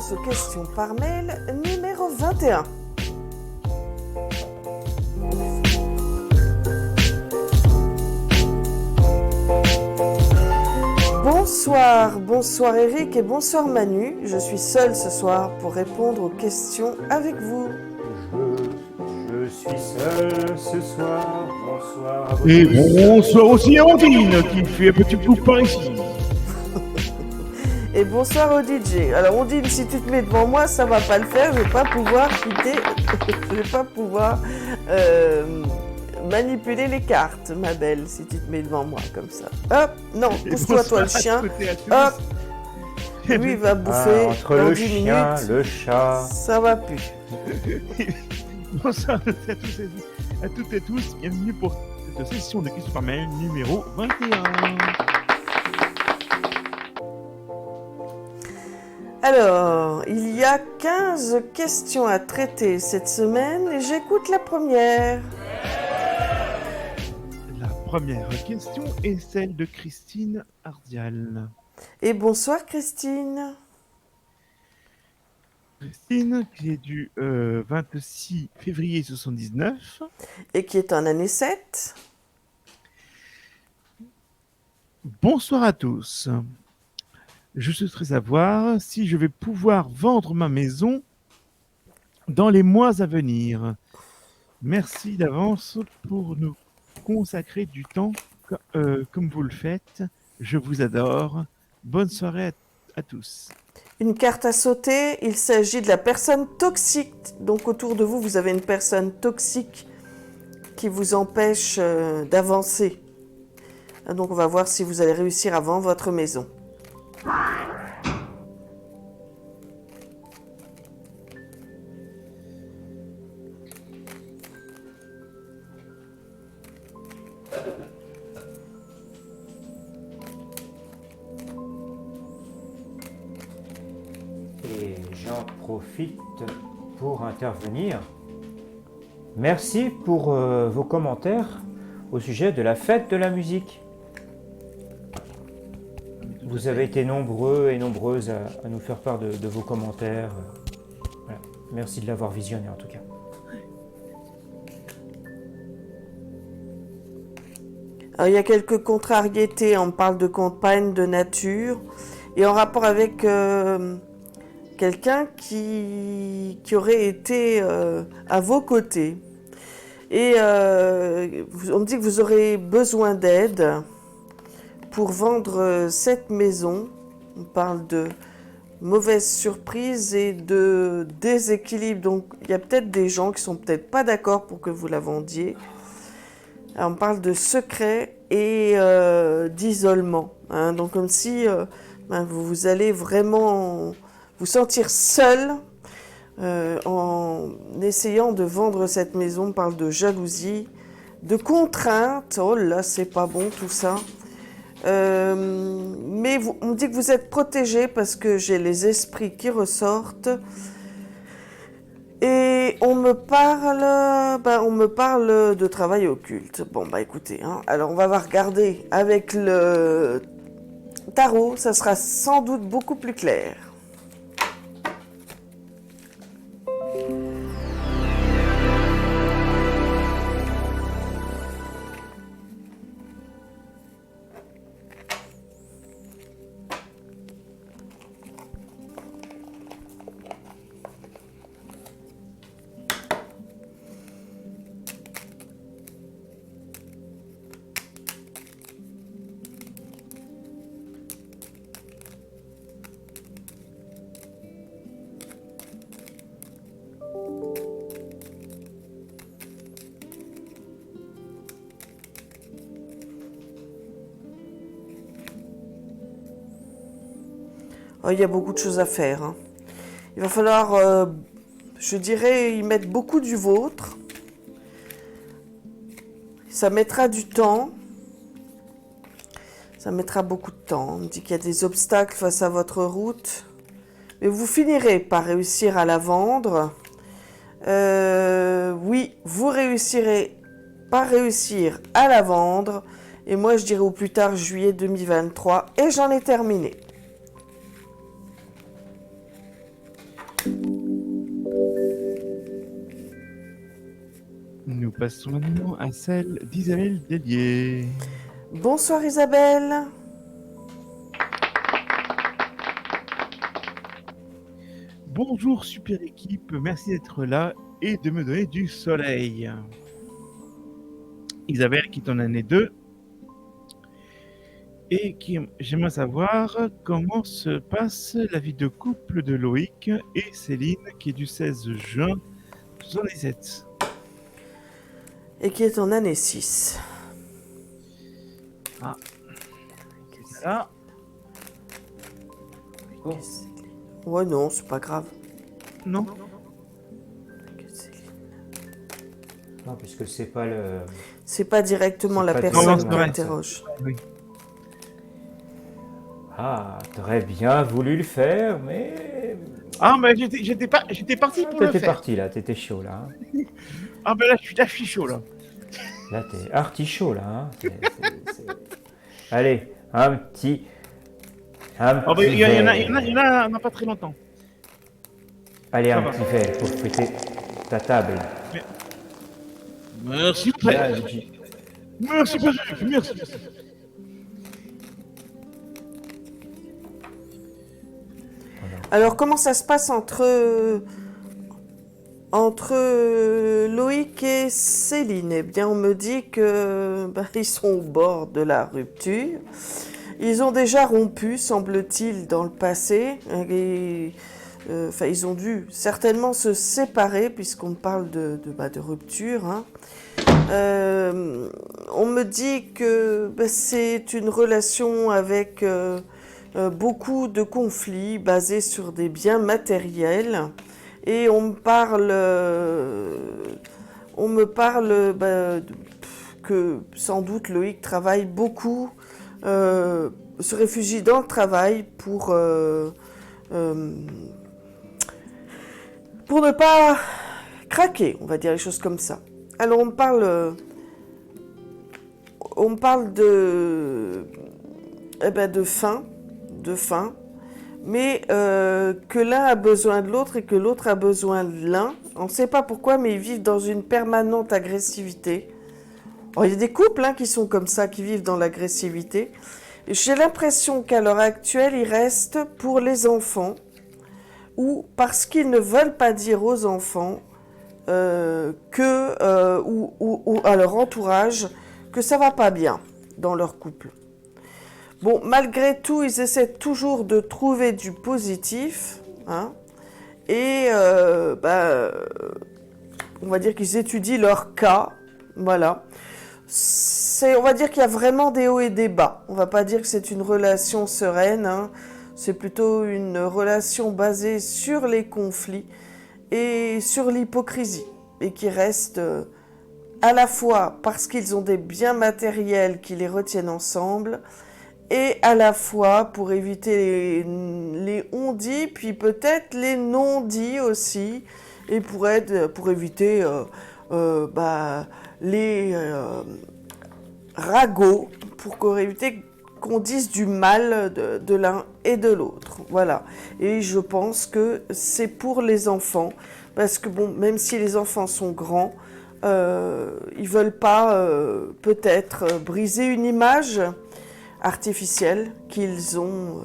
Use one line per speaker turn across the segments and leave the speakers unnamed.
réponse aux questions par mail numéro 21. Bonsoir Eric et bonsoir Manu. Je suis seule ce soir pour répondre aux questions avec vous.
Je suis seul ce soir. Bonsoir à vous.
Et bonsoir aussi à Ondine qui fait un petit bout par ici.
Et bonsoir au DJ. Alors Ondine, si tu te mets devant moi, ça va pas le faire. Je vais pas pouvoir quitter. Je vais pas pouvoir manipuler les cartes, ma belle, si tu te mets devant moi comme ça. Hop, non, pousse-toi toi le chien. Hop. Lui il va bouffer
entre
dans
le
10
chien,
minutes.
le chat.
Ça va plus.
Bonsoir à toutes et tous. Bienvenue pour cette session de questions par mail numéro 21.
Alors, il y a 15 questions à traiter cette semaine et j'écoute la première.
La première question est celle de Christine Ardial.
Et bonsoir Christine.
Christine qui est du 26 février 79.
Et qui est en année 7.
Bonsoir à tous. Je souhaiterais savoir si je vais pouvoir vendre ma maison dans les mois à venir. Merci d'avance pour nous consacrer du temps comme vous le faites. Je vous adore. Bonne soirée à tous.
Une carte à sauter, il s'agit de la personne toxique. Donc autour de vous, vous avez une personne toxique qui vous empêche d'avancer. Donc on va voir si vous allez réussir à vendre votre maison.
Et j'en profite pour intervenir. Merci pour vos commentaires au sujet de la fête de la musique. Vous avez été nombreux et nombreuses à nous faire part de vos commentaires. Voilà. Merci de l'avoir visionné en tout cas.
Alors, il y a quelques contrariétés, on parle de campagne de nature et en rapport avec quelqu'un qui aurait été à vos côtés. Et on me dit que vous aurez besoin d'aide pour vendre cette maison. On parle de mauvaise surprise et de déséquilibre. Donc il y a peut-être des gens qui sont peut-être pas d'accord pour que vous la vendiez. Alors, on parle de secret et d'isolement. Hein, donc comme si vous allez vraiment vous sentir seul en essayant de vendre cette maison. On parle de jalousie, de contraintes. Oh là, c'est pas bon tout ça. Mais on me dit que vous êtes protégé parce que j'ai les esprits qui ressortent. Et on me parle de travail occulte. Bon, écoutez, hein, alors on va regarder avec le tarot, ça sera sans doute beaucoup plus clair. Oh, il y a beaucoup de choses à faire. Hein. Il va falloir, je dirais, y mettre beaucoup du vôtre. Ça mettra du temps. Ça mettra beaucoup de temps. On me dit qu'il y a des obstacles face à votre route. Mais vous finirez par réussir à la vendre. Oui, vous réussirez par réussir à la vendre. Et moi, je dirais au plus tard juillet 2023. Et j'en ai terminé.
passons maintenant à celle d'Isabelle Délier.
Bonsoir Isabelle.
Bonjour super équipe, merci d'être là et de me donner du soleil. Isabelle qui est en année 2 et qui j'aimerais savoir comment se passe la vie de couple de Loïc et Céline qui est du 16 juin 77.
Et qui est en année 6.
Ah, là.
Oh.
Ouais, non, c'est pas grave.
Non.
Non, puisque c'est pas le...
C'est pas directement
C'est
la
pas
personne
directement,
qui
c'est vrai,
interroge.
Oui.
Ah, t'aurais bien voulu le faire, mais...
Ah, mais j'étais parti pour le
T'étais
faire.
parti là, t'étais chaud là. Hein.
Ah, ben là, je suis chaud là.
Là, t'es artichaut là. Hein. Allez, un petit...
Ah, ben, il y en a pas très longtemps.
Allez,
Ça
un
va.
petit verre pour fêter ta table.
Merci,
Là, Luigi.
merci, merci.
Alors, comment ça se passe entre Loïc et Céline? Eh bien, on me dit que ils sont au bord de la rupture. Ils ont déjà rompu, semble-t-il, dans le passé. Et, ils ont dû certainement se séparer, puisqu'on parle de rupture. Hein. On me dit que c'est une relation avec beaucoup de conflits basés sur des biens matériels. Et on me parle que sans doute Loïc travaille beaucoup, se réfugie dans le travail pour ne pas craquer, on va dire les choses comme ça. Alors on me parle de faim, mais que l'un a besoin de l'autre et que l'autre a besoin de l'un. On ne sait pas pourquoi, mais ils vivent dans une permanente agressivité. Alors, il y a des couples qui sont comme ça, qui vivent dans l'agressivité. J'ai l'impression qu'à l'heure actuelle, ils restent pour les enfants ou parce qu'ils ne veulent pas dire aux enfants ou à leur entourage que ça va pas bien dans leur couple. Bon, malgré tout, ils essaient toujours de trouver du positif, hein, et on va dire qu'ils étudient leur cas, voilà. On va dire qu'il y a vraiment des hauts et des bas. On va pas dire que c'est une relation sereine, hein. C'est plutôt une relation basée sur les conflits et sur l'hypocrisie, et qui reste à la fois parce qu'ils ont des biens matériels qui les retiennent ensemble, et à la fois pour éviter les on-dit, puis peut-être les non-dits aussi, et pour éviter les ragots, pour éviter qu'on dise du mal de l'un et de l'autre. Voilà. Et je pense que c'est pour les enfants, parce que bon, même si les enfants sont grands, ils veulent pas peut-être briser une image artificielle qu'ils ont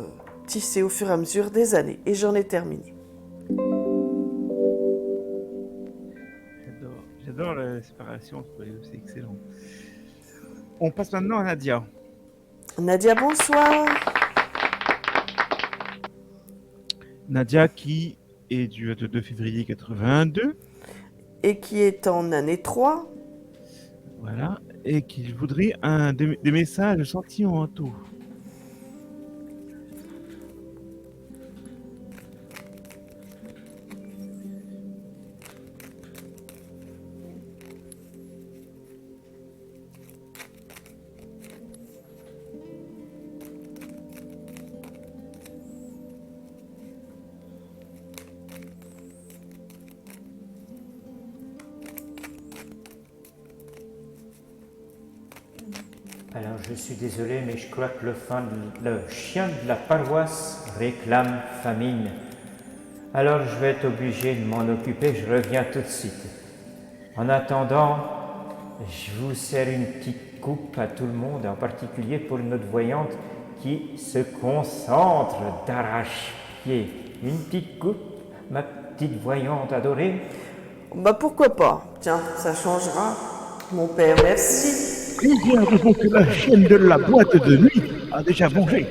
tissée au fur et à mesure des années. Et j'en ai terminé.
J'adore la séparation entre les deux, c'est excellent. On passe maintenant à Nadia.
Nadia, bonsoir.
Nadia qui est du 22 février 82.
Et qui est en année 3.
Voilà. Et qui voudrait des messages sentimentaux.
Alors, je suis désolé, mais je crois que le chien de la paroisse réclame famine. Alors, je vais être obligé de m'en occuper, je reviens tout de suite. En attendant, je vous sers une petite coupe à tout le monde, en particulier pour notre voyante qui se concentre d'arrache-pied. Une petite coupe, ma petite voyante adorée.
Bah pourquoi pas? Tiens, ça changera. Mon père, merci.
Eh bien, disons que la chienne de la boîte de nuit a déjà mangé.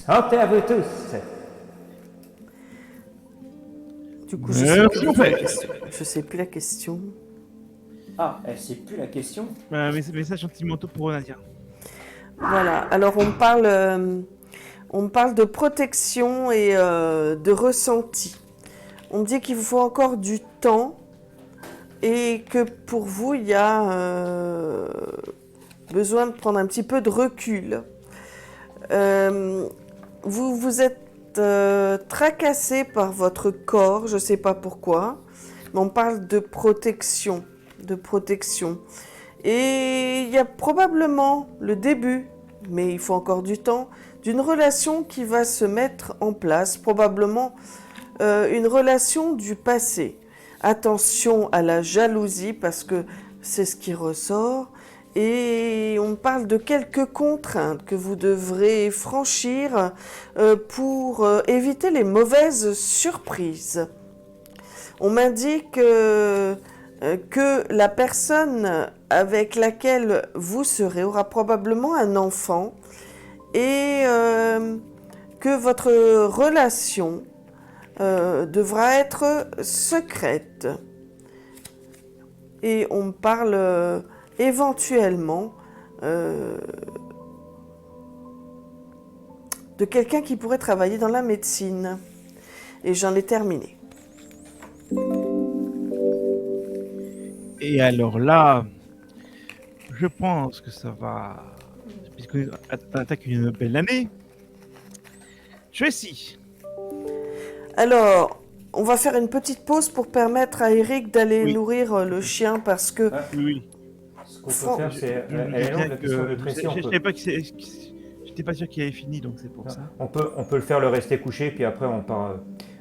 Santé à vous tous.
Du coup,
Merci, mon père.
je sais plus la question.
Ah, c'est plus la question.
Message sentimentaux pour Nadia.
Voilà, alors on parle de protection et de ressenti. On me dit qu'il vous faut encore du temps et que pour vous, il y a besoin de prendre un petit peu de recul. Vous vous êtes tracassé par votre corps, je ne sais pas pourquoi, mais on parle de protection, Et il y a probablement le début, mais il faut encore du temps, d'une relation qui va se mettre en place, probablement une relation du passé. Attention à la jalousie parce que c'est ce qui ressort. Et on parle de quelques contraintes que vous devrez franchir pour éviter les mauvaises surprises. On m'indique que la personne avec laquelle vous serez aura probablement un enfant et que votre relation devra être secrète. Et on parle éventuellement de quelqu'un qui pourrait travailler dans la médecine. Et j'en ai terminé.
Et alors là, je pense que ça va... Puisqu'on attaque une belle année. Tracy.
Alors, on va faire une petite pause pour permettre à Eric d'aller
Oui.
nourrir le chien parce que...
Oui.
Ce qu'on peut faire, c'est... Elle est longue, la question de Tracy.
J'étais pas sûr qu'il avait fini, donc c'est pour ça.
On peut le faire le rester couché, puis après on part...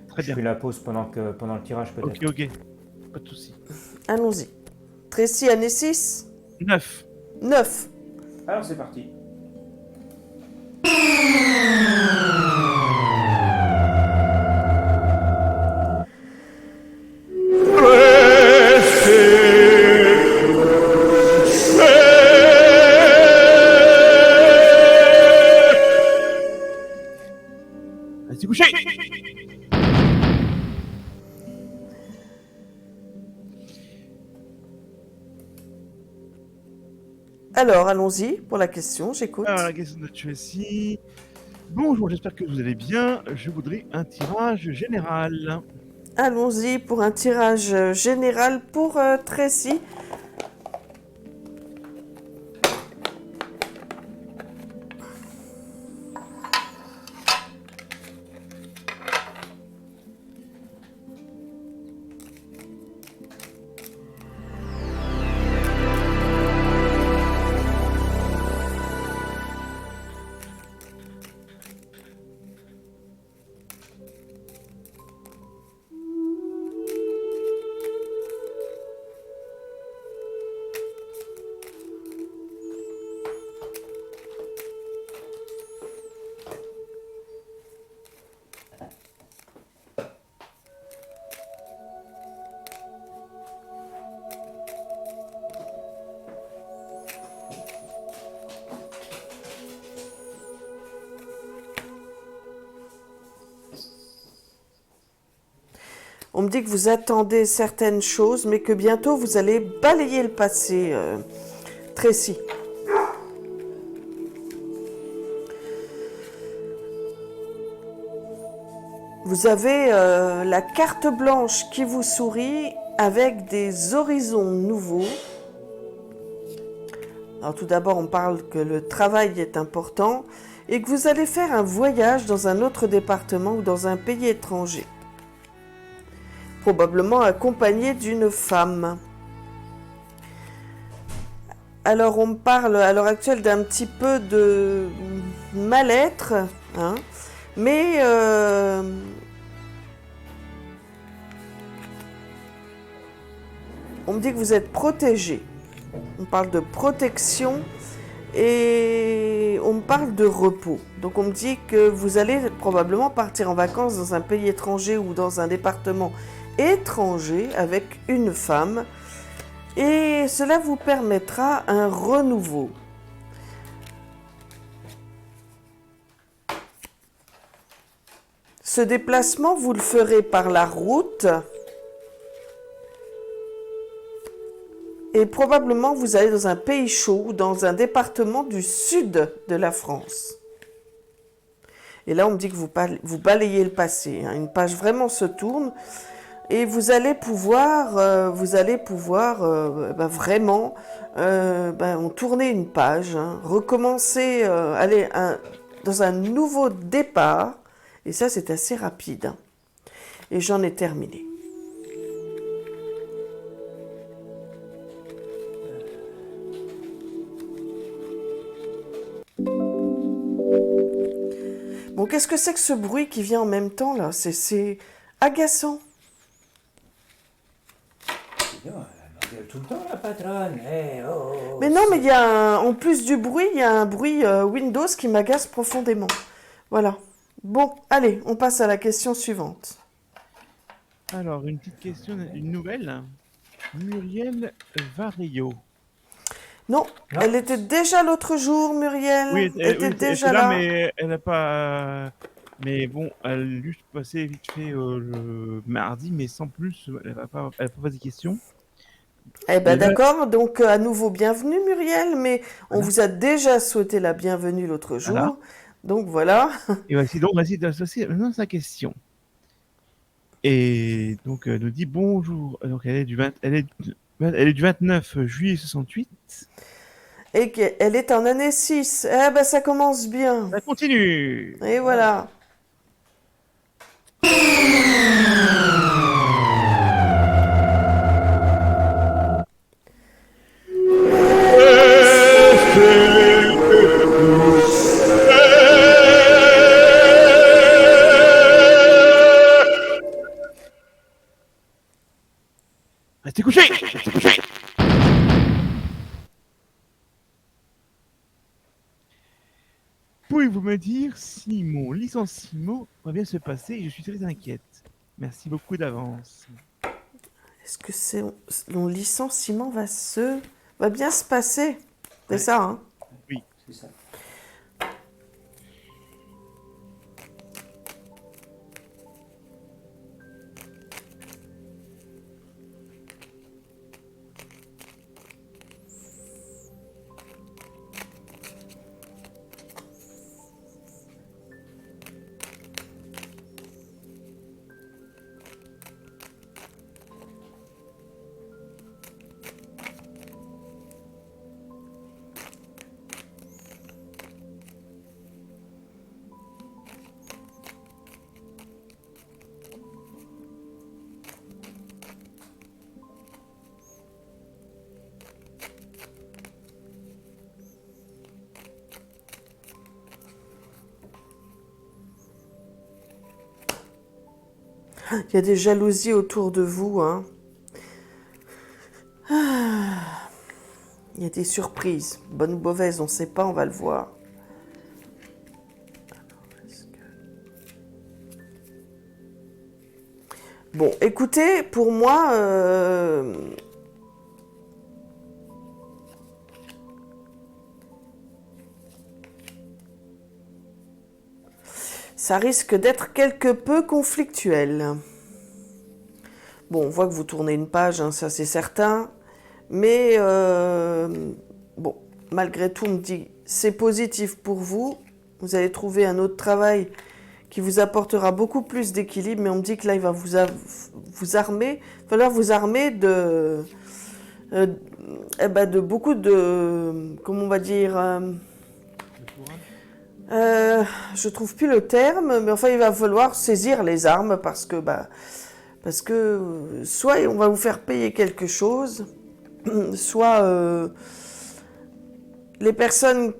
Très
je
bien.
fais la pause pendant le tirage, peut-être.
Ok. Pas de souci.
Allons-y. Tracy, année 6
9.
9.
Alors c'est parti.
Allez, couché.
Alors, allons-y pour la question, j'écoute.
Alors, la question de Tracy. Bonjour, j'espère que vous allez bien. Je voudrais un tirage général.
Allons-y pour un tirage général pour Tracy. On me dit que vous attendez certaines choses, mais que bientôt vous allez balayer le passé, Tracy. Vous avez la carte blanche qui vous sourit avec des horizons nouveaux. Alors tout d'abord, on parle que le travail est important et que vous allez faire un voyage dans un autre département ou dans un pays étranger. Probablement accompagné d'une femme. Alors on me parle à l'heure actuelle d'un petit peu de mal-être, hein, mais on me dit que vous êtes protégé. On parle de protection et on me parle de repos. Donc on me dit que vous allez probablement partir en vacances dans un pays étranger ou dans un département étranger avec une femme et cela vous permettra un renouveau. Ce déplacement, vous le ferez par la route et probablement vous allez dans un pays chaud, dans un département du sud de la France. Et là, on me dit que vous balayez le passé. Hein. Une page vraiment se tourne et vous allez pouvoir vraiment tourner une page, hein, recommencer, aller dans un nouveau départ. Et ça, c'est assez rapide. Hein. Et j'en ai terminé. Bon, qu'est-ce que c'est que ce bruit qui vient en même temps, là? C'est agaçant.
Non, elle m'engueule tout le temps, la patronne.
Mais non, mais il y a en plus du bruit, il y a un bruit Windows qui m'agace profondément. Voilà. Bon, allez, on passe à la question suivante.
Alors, une petite question, une nouvelle. Muriel Vario.
Non,
Non.
elle était déjà l'autre jour, Muriel.
Oui,
elle était déjà là.
mais elle n'a pas. Mais bon, elle a juste passé vite fait le mardi, mais sans plus. Elle n'a pas posé de questions.
Eh ben
Et là-
d'accord, donc à nouveau bienvenue Muriel, mais on
Voilà.
vous a déjà souhaité la bienvenue l'autre jour.
Voilà.
Donc voilà.
Et voici donc d'associer maintenant sa question. Et donc elle nous dit bonjour. Donc elle est du 29 juillet 68.
Et qu'elle est en année 6. Eh ben ça commence bien.
Ça continue.
Et voilà.
Restez couchés. Restez couchés. Pouvez-vous me dire si mon licenciement va bien se passer? Je suis très inquiète. Merci beaucoup d'avance.
Est-ce que mon licenciement va bien se passer? C'est
Ouais.
ça, hein?
Oui.
C'est ça.
Il y a des jalousies autour de vous, hein. Il y a des surprises, bonnes ou mauvaises, on ne sait pas, on va le voir. Bon, écoutez, pour moi, ça risque d'être quelque peu conflictuel. Bon, on voit que vous tournez une page, hein, ça c'est certain. Mais bon, malgré tout, on me dit c'est positif pour vous. Vous allez trouver un autre travail qui vous apportera beaucoup plus d'équilibre. Mais on me dit que là, il va vous armer. Il va falloir vous armer de beaucoup de, comment on va dire, je trouve plus le terme, mais enfin, il va falloir saisir les armes parce que soit on va vous faire payer quelque chose, soit les personnes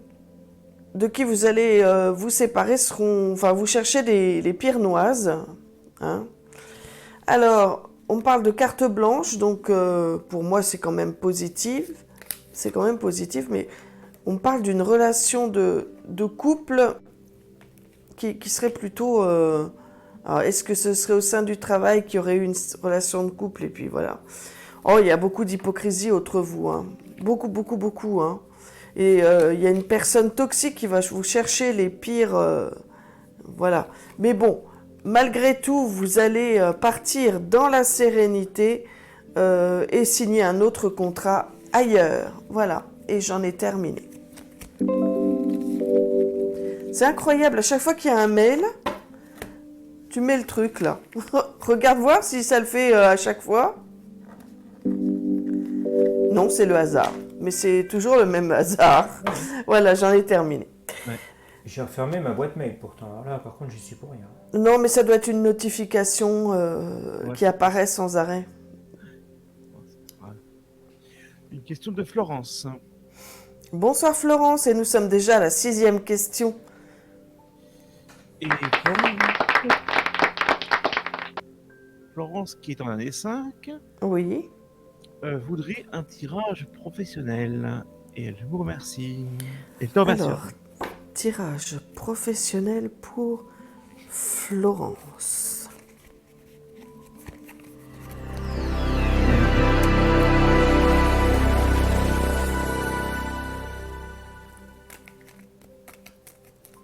de qui vous allez vous séparer vous cherchez les pires noises. Hein. Alors, on parle de carte blanche, donc pour moi c'est quand même positif. C'est quand même positif, mais on parle d'une relation de couple qui serait plutôt... alors, est-ce que ce serait au sein du travail qu'il y aurait eu une relation de couple? Et puis voilà. Oh, il y a beaucoup d'hypocrisie entre vous. Hein. Beaucoup, beaucoup, beaucoup. Hein. Et il y a une personne toxique qui va vous chercher les pires... voilà. Mais bon, malgré tout, vous allez partir dans la sérénité et signer un autre contrat ailleurs. Voilà. Et j'en ai terminé. C'est incroyable. À chaque fois qu'il y a un mail, tu mets le truc là. Regarde voir si ça le fait à chaque fois. Non, c'est le hasard. Mais c'est toujours le même hasard. Voilà, j'en ai terminé.
Ouais. J'ai refermé ma boîte mail pourtant. Alors là, par contre, j'y suis pour rien.
Non, mais ça doit être une notification qui apparaît sans arrêt.
Une question de Florence.
Bonsoir Florence, et nous sommes déjà à la 6e question.
Et Florence, qui est en année 5,
Oui.
voudrait un tirage professionnel. Et elle vous remercie. Et te remercie.
Alors, tirage professionnel pour Florence.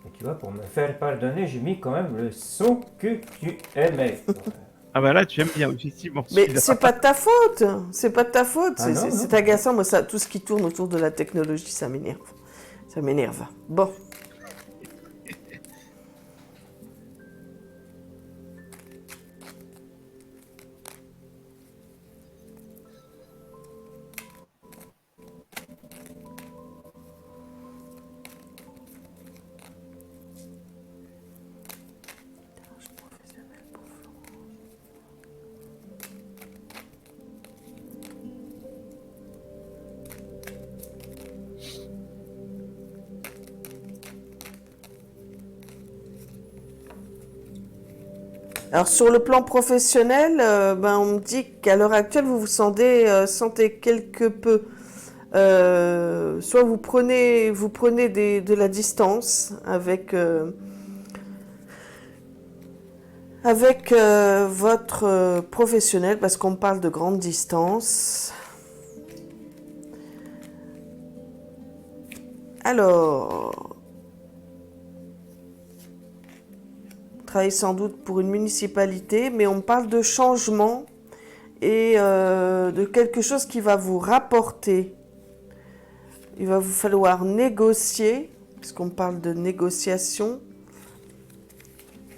Et tu vois, pour me faire pardonner, j'ai mis quand même le son que tu aimais.
Ah bah là, tu aimes bien, effectivement.
Mais c'est pas de ta faute, c'est pas de ta faute,
Ah non, non.
c'est agaçant. Moi, ça, tout ce qui tourne autour de la technologie, ça m'énerve. Ça m'énerve. Bon. Alors sur le plan professionnel, on me dit qu'à l'heure actuelle vous vous sentez quelque peu. Soit vous prenez de la distance avec votre professionnel, parce qu'on parle de grande distance. Alors, travaille sans doute pour une municipalité, mais on parle de changement et de quelque chose qui va vous rapporter. Il va vous falloir négocier, puisqu'on parle de négociation.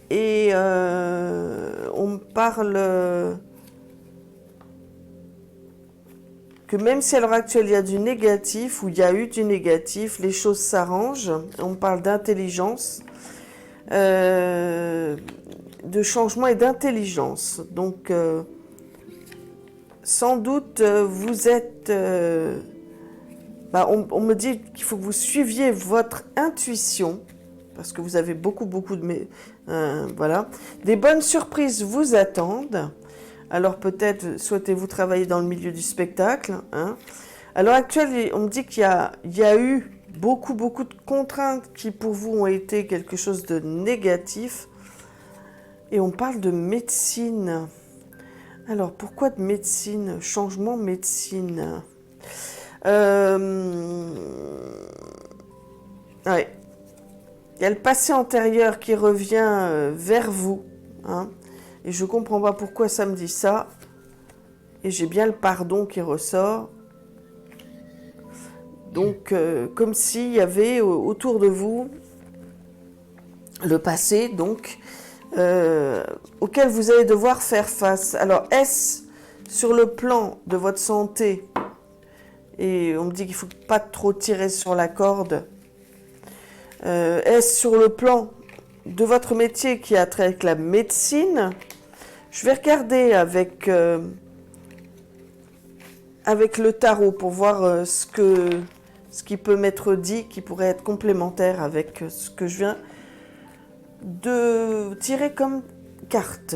Et on parle que même si à l'heure actuelle il y a du négatif, ou il y a eu du négatif, les choses s'arrangent. On parle d'intelligence, de changement et d'intelligence. Donc, sans doute, vous êtes... on me dit qu'il faut que vous suiviez votre intuition, parce que vous avez beaucoup de... voilà. Des bonnes surprises vous attendent. Alors peut-être souhaitez-vous travailler dans le milieu du spectacle. Hein. À l'heure actuelle, on me dit qu'il y a eu beaucoup de contraintes qui pour vous ont été quelque chose de négatif. Et on parle de médecine. Alors pourquoi de médecine? Changement médecine. Ouais. Il y a le passé antérieur qui revient vers vous. Hein, et je ne comprends pas pourquoi ça me dit ça. Et j'ai bien le pardon qui ressort. Donc, comme s'il y avait autour de vous le passé, donc, auquel vous allez devoir faire face. Alors, est-ce sur le plan de votre santé? Et on me dit qu'il ne faut pas trop tirer sur la corde. Est-ce sur le plan de votre métier qui a trait avec la médecine? Je vais regarder avec le tarot pour voir ce qui peut m'être dit, qui pourrait être complémentaire avec ce que je viens de tirer comme carte.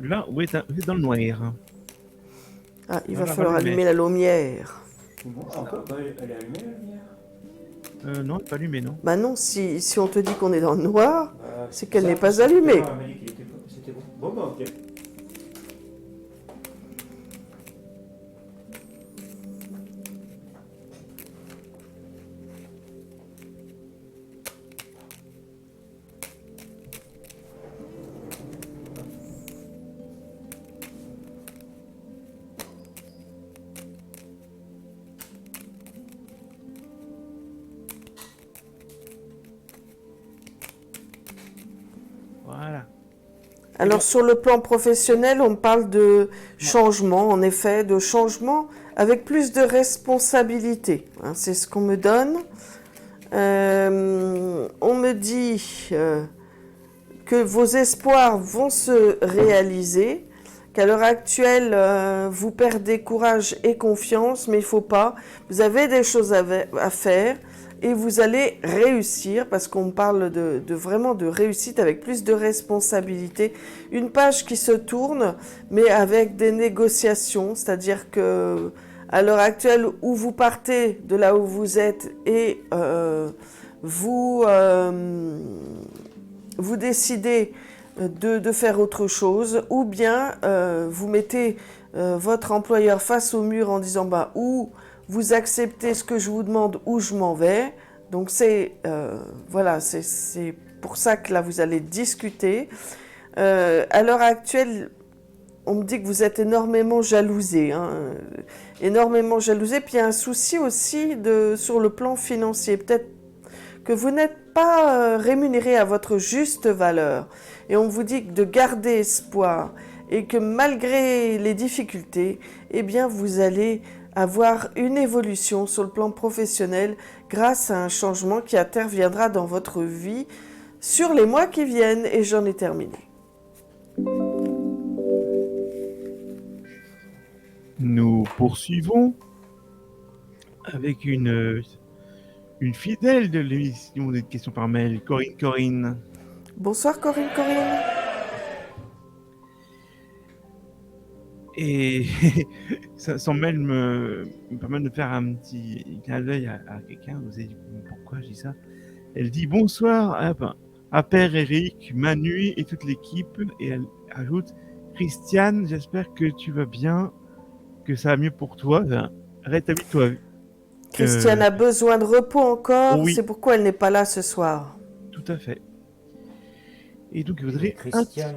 Là, oui, vous êtes dans le noir.
Ah, il va
Voilà,
falloir
allumez.
allumer la lumière.
Bon, encore, elle est allumée la lumière?
Non, elle n'est pas allumée, non.
Bah non, si on te dit qu'on est dans le noir,
Bah,
c'est qu'elle
ça,
n'est
parce
pas
que tout à
allumée.
l'heure, elle m'a dit qu'il était c'était bon. Bon, bah, ok.
Voilà.
Alors sur le plan professionnel, on parle de changement, en effet, de changement avec plus de responsabilité. Hein, c'est ce qu'on me donne. On me dit que vos espoirs vont se réaliser, qu'à l'heure actuelle, vous perdez courage et confiance, mais il ne faut pas. Vous avez des choses à faire et vous allez réussir, parce qu'on parle de vraiment de réussite avec plus de responsabilité. Une page qui se tourne, mais avec des négociations, c'est-à-dire que à l'heure actuelle où vous partez de là où vous êtes et vous décidez de faire autre chose, ou bien vous mettez votre employeur face au mur en disant bah, ou vous acceptez ce que je vous demande ou je m'en vais. Donc c'est voilà, c'est pour ça que là vous allez discuter. À l'heure actuelle, on me dit que vous êtes énormément jalousé, hein, énormément jalousé. Puis il y a un souci aussi sur le plan financier. Peut-être que vous n'êtes pas rémunéré à votre juste valeur. Et on vous dit de garder espoir et que malgré les difficultés, eh bien vous allez avoir une évolution sur le plan professionnel grâce à un changement qui interviendra dans votre vie sur les mois qui viennent. Et j'en ai terminé.
Nous poursuivons avec une fidèle de l'émission des questions par mail, Corinne.
Bonsoir Corinne.
Et son mail me permet de faire un petit clin d'œil à quelqu'un. Vous avez dit pourquoi je dis ça? Elle dit bonsoir à Père Eric, Manu et toute l'équipe. Et elle ajoute Christiane, j'espère que tu vas bien, que ça va mieux pour toi. Rétablis-toi.
Christiane a besoin de repos encore,
oui.
C'est pourquoi elle n'est pas là ce soir.
Tout à fait. Et donc, je voudrais...
Christiane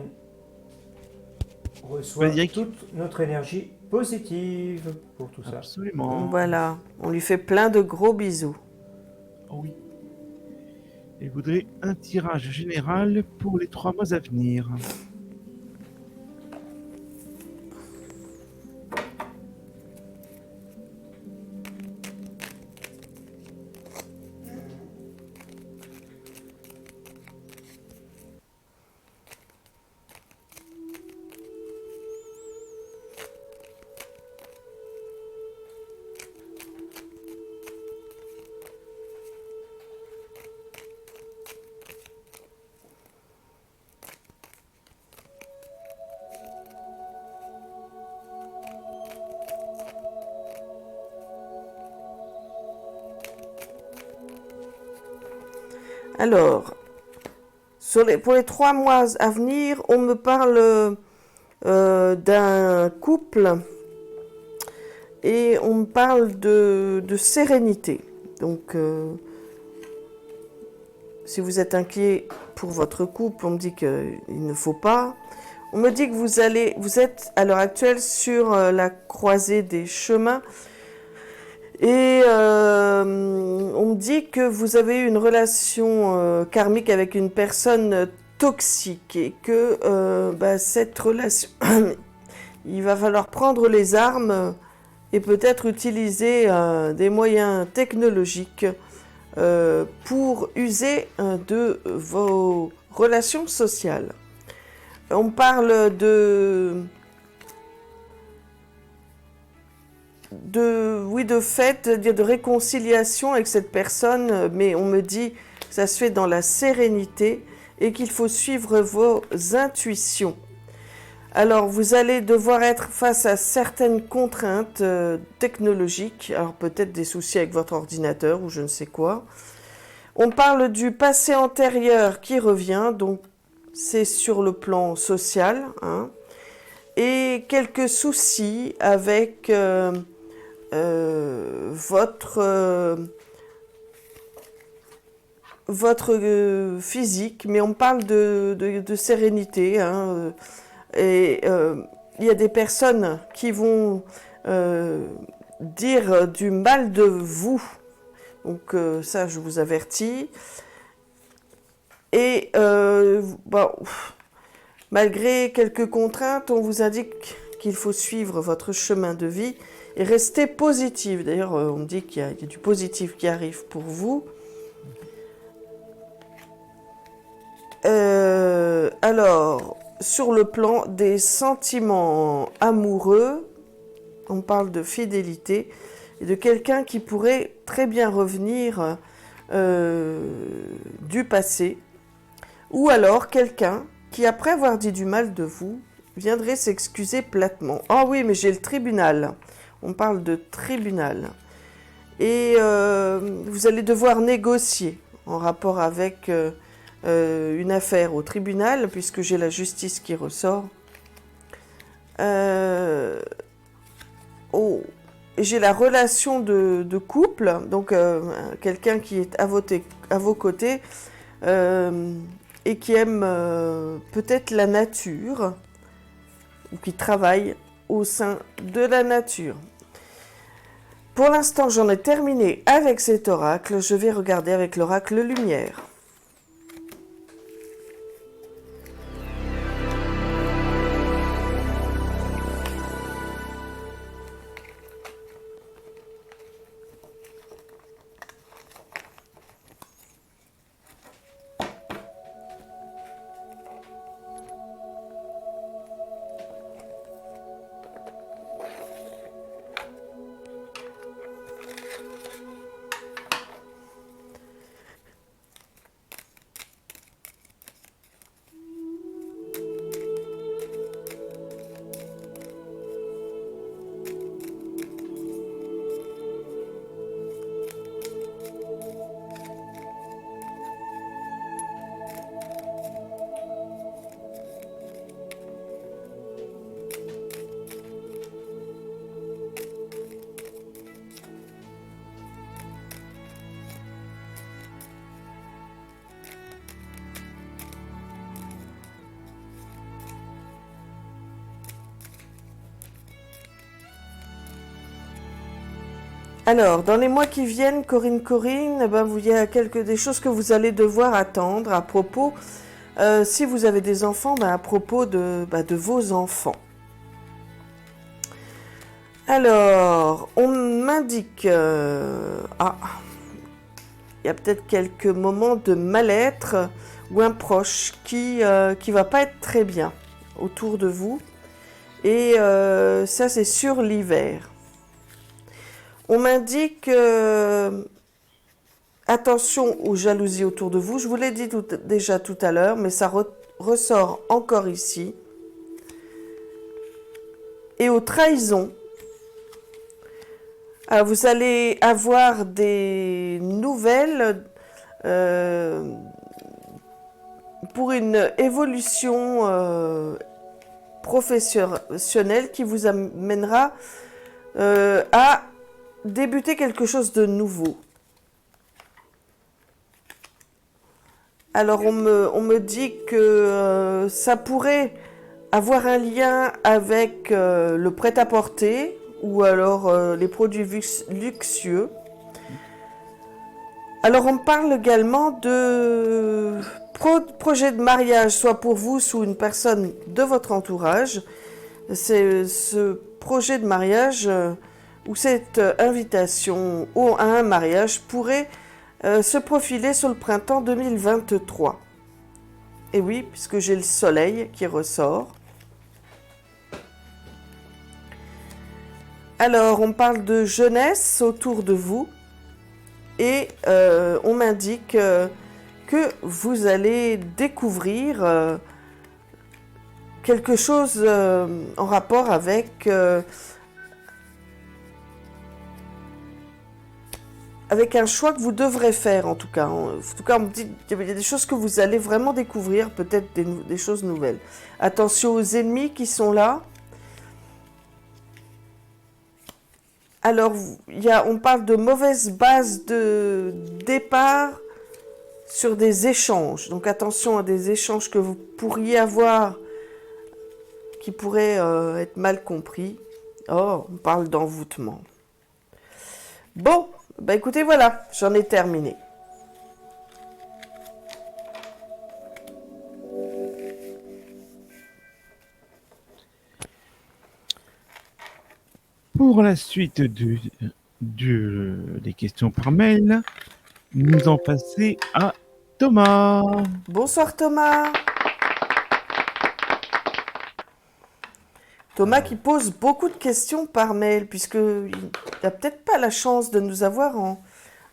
reçoit toute notre énergie positive pour tout ça.
Absolument.
Voilà, on lui fait plein de gros bisous.
Oh oui. Et je voudrais un tirage général pour les 3 mois à venir.
Alors, pour les 3 mois à venir, on me parle d'un couple et on me parle de sérénité. Donc, si vous êtes inquiet pour votre couple, on me dit qu'il ne faut pas. On me dit que vous êtes à l'heure actuelle sur la croisée des chemins. Et on me dit que vous avez eu une relation karmique avec une personne toxique et que cette relation, il va falloir prendre les armes et peut-être utiliser des moyens technologiques pour user de vos relations sociales. On parle de fait, de réconciliation avec cette personne, mais on me dit que ça se fait dans la sérénité et qu'il faut suivre vos intuitions. Alors, vous allez devoir être face à certaines contraintes technologiques, alors peut-être des soucis avec votre ordinateur ou je ne sais quoi. On parle du passé antérieur qui revient, donc c'est sur le plan social, hein, et quelques soucis avec votre physique, mais on parle de sérénité, hein, et il y a des personnes qui vont dire du mal de vous. Donc ça, je vous avertis. Et bon, malgré quelques contraintes, on vous indique qu'il faut suivre votre chemin de vie et rester positif. D'ailleurs, on me dit qu'il y a du positif qui arrive pour vous. Alors, sur le plan des sentiments amoureux, on parle de fidélité et de quelqu'un qui pourrait très bien revenir du passé, ou alors quelqu'un qui, après avoir dit du mal de vous, viendrait s'excuser platement. Ah oui, mais j'ai le tribunal. On parle de tribunal. Et vous allez devoir négocier en rapport avec une affaire au tribunal, puisque j'ai la justice qui ressort. J'ai la relation de couple, donc quelqu'un qui est à vos côtés et qui aime peut-être la nature, ou qui travaille au sein de la nature. Pour l'instant, j'en ai terminé avec cet oracle. Je vais regarder avec l'oracle lumière. Alors, dans les mois qui viennent, Corinne, il y a des choses que vous allez devoir attendre à propos, si vous avez des enfants, à propos de vos enfants. Alors, on m'indique, il y a peut-être quelques moments de mal-être ou un proche qui va pas être très bien autour de vous. Et ça, c'est sur l'hiver. On m'indique attention aux jalousies autour de vous. Je vous l'ai dit déjà tout à l'heure, mais ça ressort encore ici. Et aux trahisons. Alors, vous allez avoir des nouvelles pour une évolution professionnelle qui vous amènera à débuter quelque chose de nouveau. Alors on me dit que ça pourrait avoir un lien avec le prêt-à-porter ou alors les produits luxueux. Alors on me parle également de projet de mariage, soit pour vous, soit une personne de votre entourage. C'est ce projet de mariage ou cette invitation à un mariage pourrait se profiler sur le printemps 2023. Et oui, puisque j'ai le soleil qui ressort. Alors, on parle de jeunesse autour de vous et on m'indique que vous allez découvrir quelque chose en rapport avec un choix que vous devrez faire, en tout cas. En tout cas, on me dit qu'il y a des choses que vous allez vraiment découvrir, peut-être des choses nouvelles. Attention aux ennemis qui sont là. Alors, on parle de mauvaise base de départ sur des échanges. Donc, attention à des échanges que vous pourriez avoir qui pourraient être mal compris. Oh, on parle d'envoûtement. Bon, bah écoutez, voilà, j'en ai terminé.
Pour la suite des questions par mail, nous en passer à Thomas.
Bonsoir Thomas. Thomas qui pose beaucoup de questions par mail, puisqu'il n'a peut-être pas la chance de nous avoir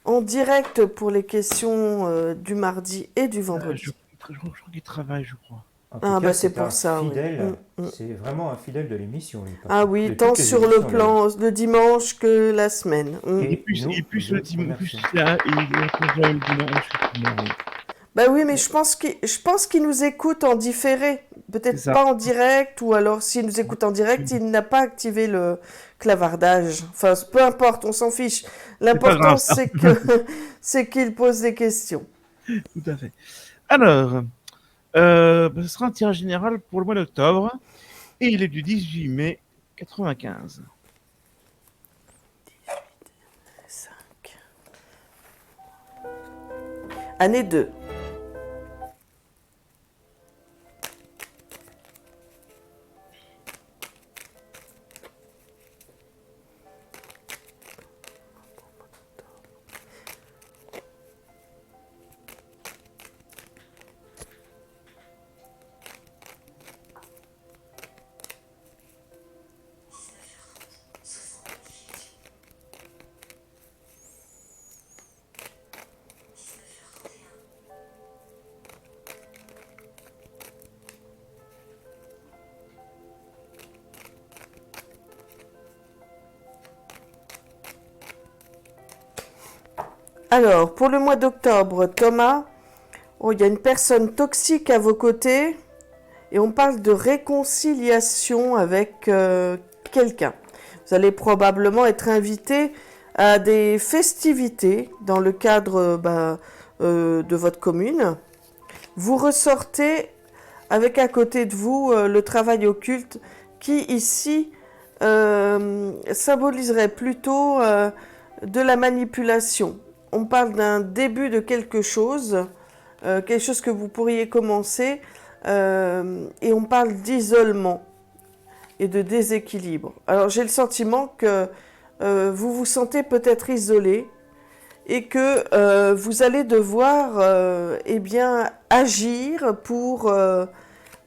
en direct pour les questions du mardi et du vendredi.
Je crois qu'il travaille, je crois.
En tout cas,
c'est pour ça.
Fidèle,
Oui.
c'est vraiment un fidèle de l'émission.
Ah oui, tant sur le plan le dimanche que la semaine.
Et plus le dimanche, il est le dimanche.
Bah oui, mais je pense qu'il nous écoute en différé. Peut-être pas en direct, ou alors s'il nous écoute en direct, il n'a pas activé le clavardage. Enfin, peu importe, on s'en fiche. L'important, c'est qu'il pose des questions.
Tout à fait. Alors, ce sera un tirage général pour le mois d'octobre, et il est du 18 mai 95.
5. Année 2. Alors, pour le mois d'octobre, Thomas, il y a une personne toxique à vos côtés et on parle de réconciliation avec quelqu'un. Vous allez probablement être invité à des festivités dans le cadre de votre commune. Vous ressortez avec à côté de vous le travail occulte qui ici symboliserait plutôt de la manipulation. On parle d'un début de quelque chose que vous pourriez commencer, et on parle d'isolement et de déséquilibre. Alors j'ai le sentiment que vous vous sentez peut-être isolé et que vous allez devoir agir pour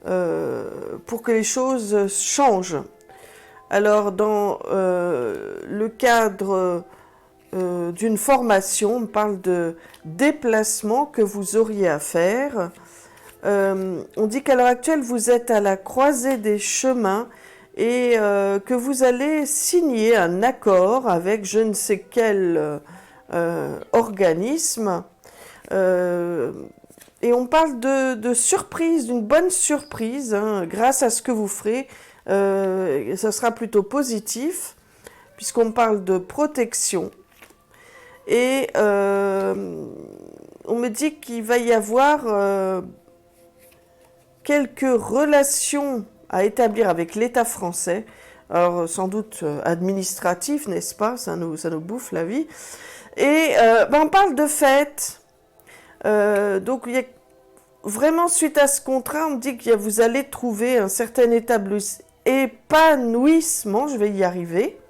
que les choses changent. Alors dans le cadre d'une formation, on parle de déplacement que vous auriez à faire. On dit qu'à l'heure actuelle, vous êtes à la croisée des chemins et que vous allez signer un accord avec je ne sais quel organisme. Et on parle de surprise, d'une bonne surprise, hein, grâce à ce que vous ferez. Ça sera plutôt positif, puisqu'on parle de protection. Et on me dit qu'il va y avoir quelques relations à établir avec l'État français. Alors sans doute administratif, n'est-ce pas? Ça nous bouffe la vie. Et on parle de fête. Donc il y a vraiment, suite à ce contrat, on me dit que vous allez trouver un certain épanouissement. Je vais y arriver.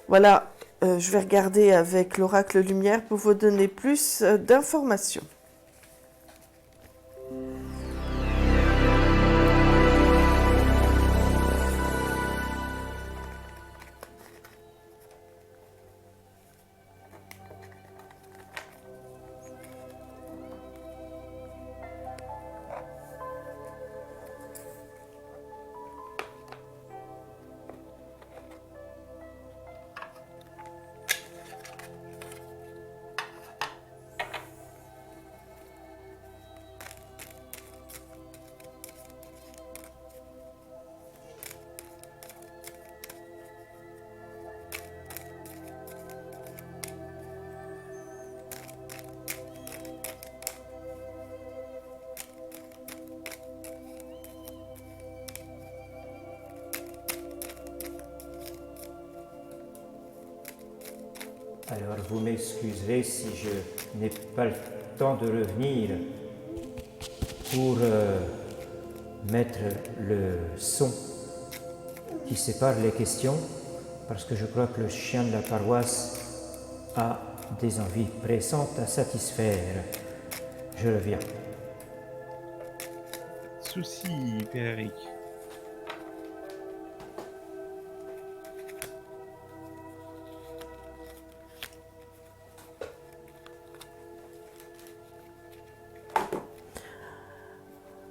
Voilà. Je vais regarder avec l'oracle lumière pour vous donner plus d'informations.
Alors vous m'excuserez si je n'ai pas le temps de revenir pour mettre le son qui sépare les questions, parce que je crois que le chien de la paroisse a des envies pressantes à satisfaire. Je reviens.
Souci, Père Eric.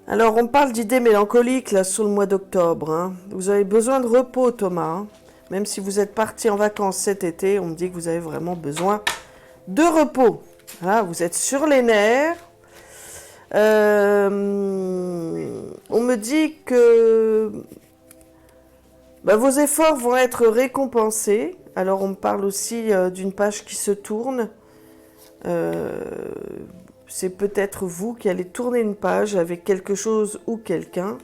Alors, on parle d'idées mélancoliques, là, sur le mois d'octobre. Hein. Vous avez besoin de repos, Thomas. Hein. Même si vous êtes parti en vacances cet été, on me dit que vous avez vraiment besoin de repos. Voilà, vous êtes sur les nerfs. On me dit que vos efforts vont être récompensés. Alors, on me parle aussi d'une page qui se tourne. C'est peut-être vous qui allez tourner une page avec quelque chose ou quelqu'un.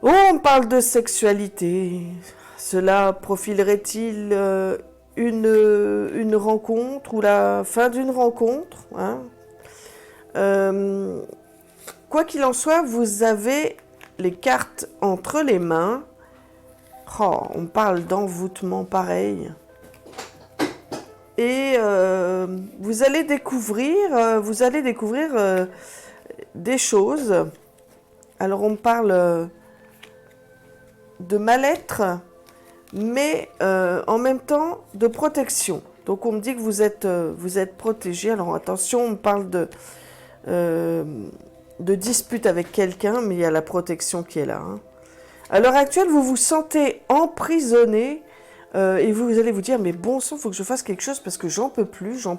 On parle de sexualité. Cela profilerait-il une rencontre ou la fin d'une rencontre, hein? Quoi qu'il en soit, vous avez les cartes entre les mains. Oh, on parle d'envoûtement pareil. Et vous allez découvrir des choses. Alors on parle de mal-être, mais en même temps de protection. Donc on me dit que vous êtes protégé. Alors attention, on parle de dispute avec quelqu'un, mais il y a la protection qui est là. Hein. À l'heure actuelle, vous vous sentez emprisonné. Et vous allez vous dire, mais bon sang, il faut que je fasse quelque chose parce que j'en peux plus, j'en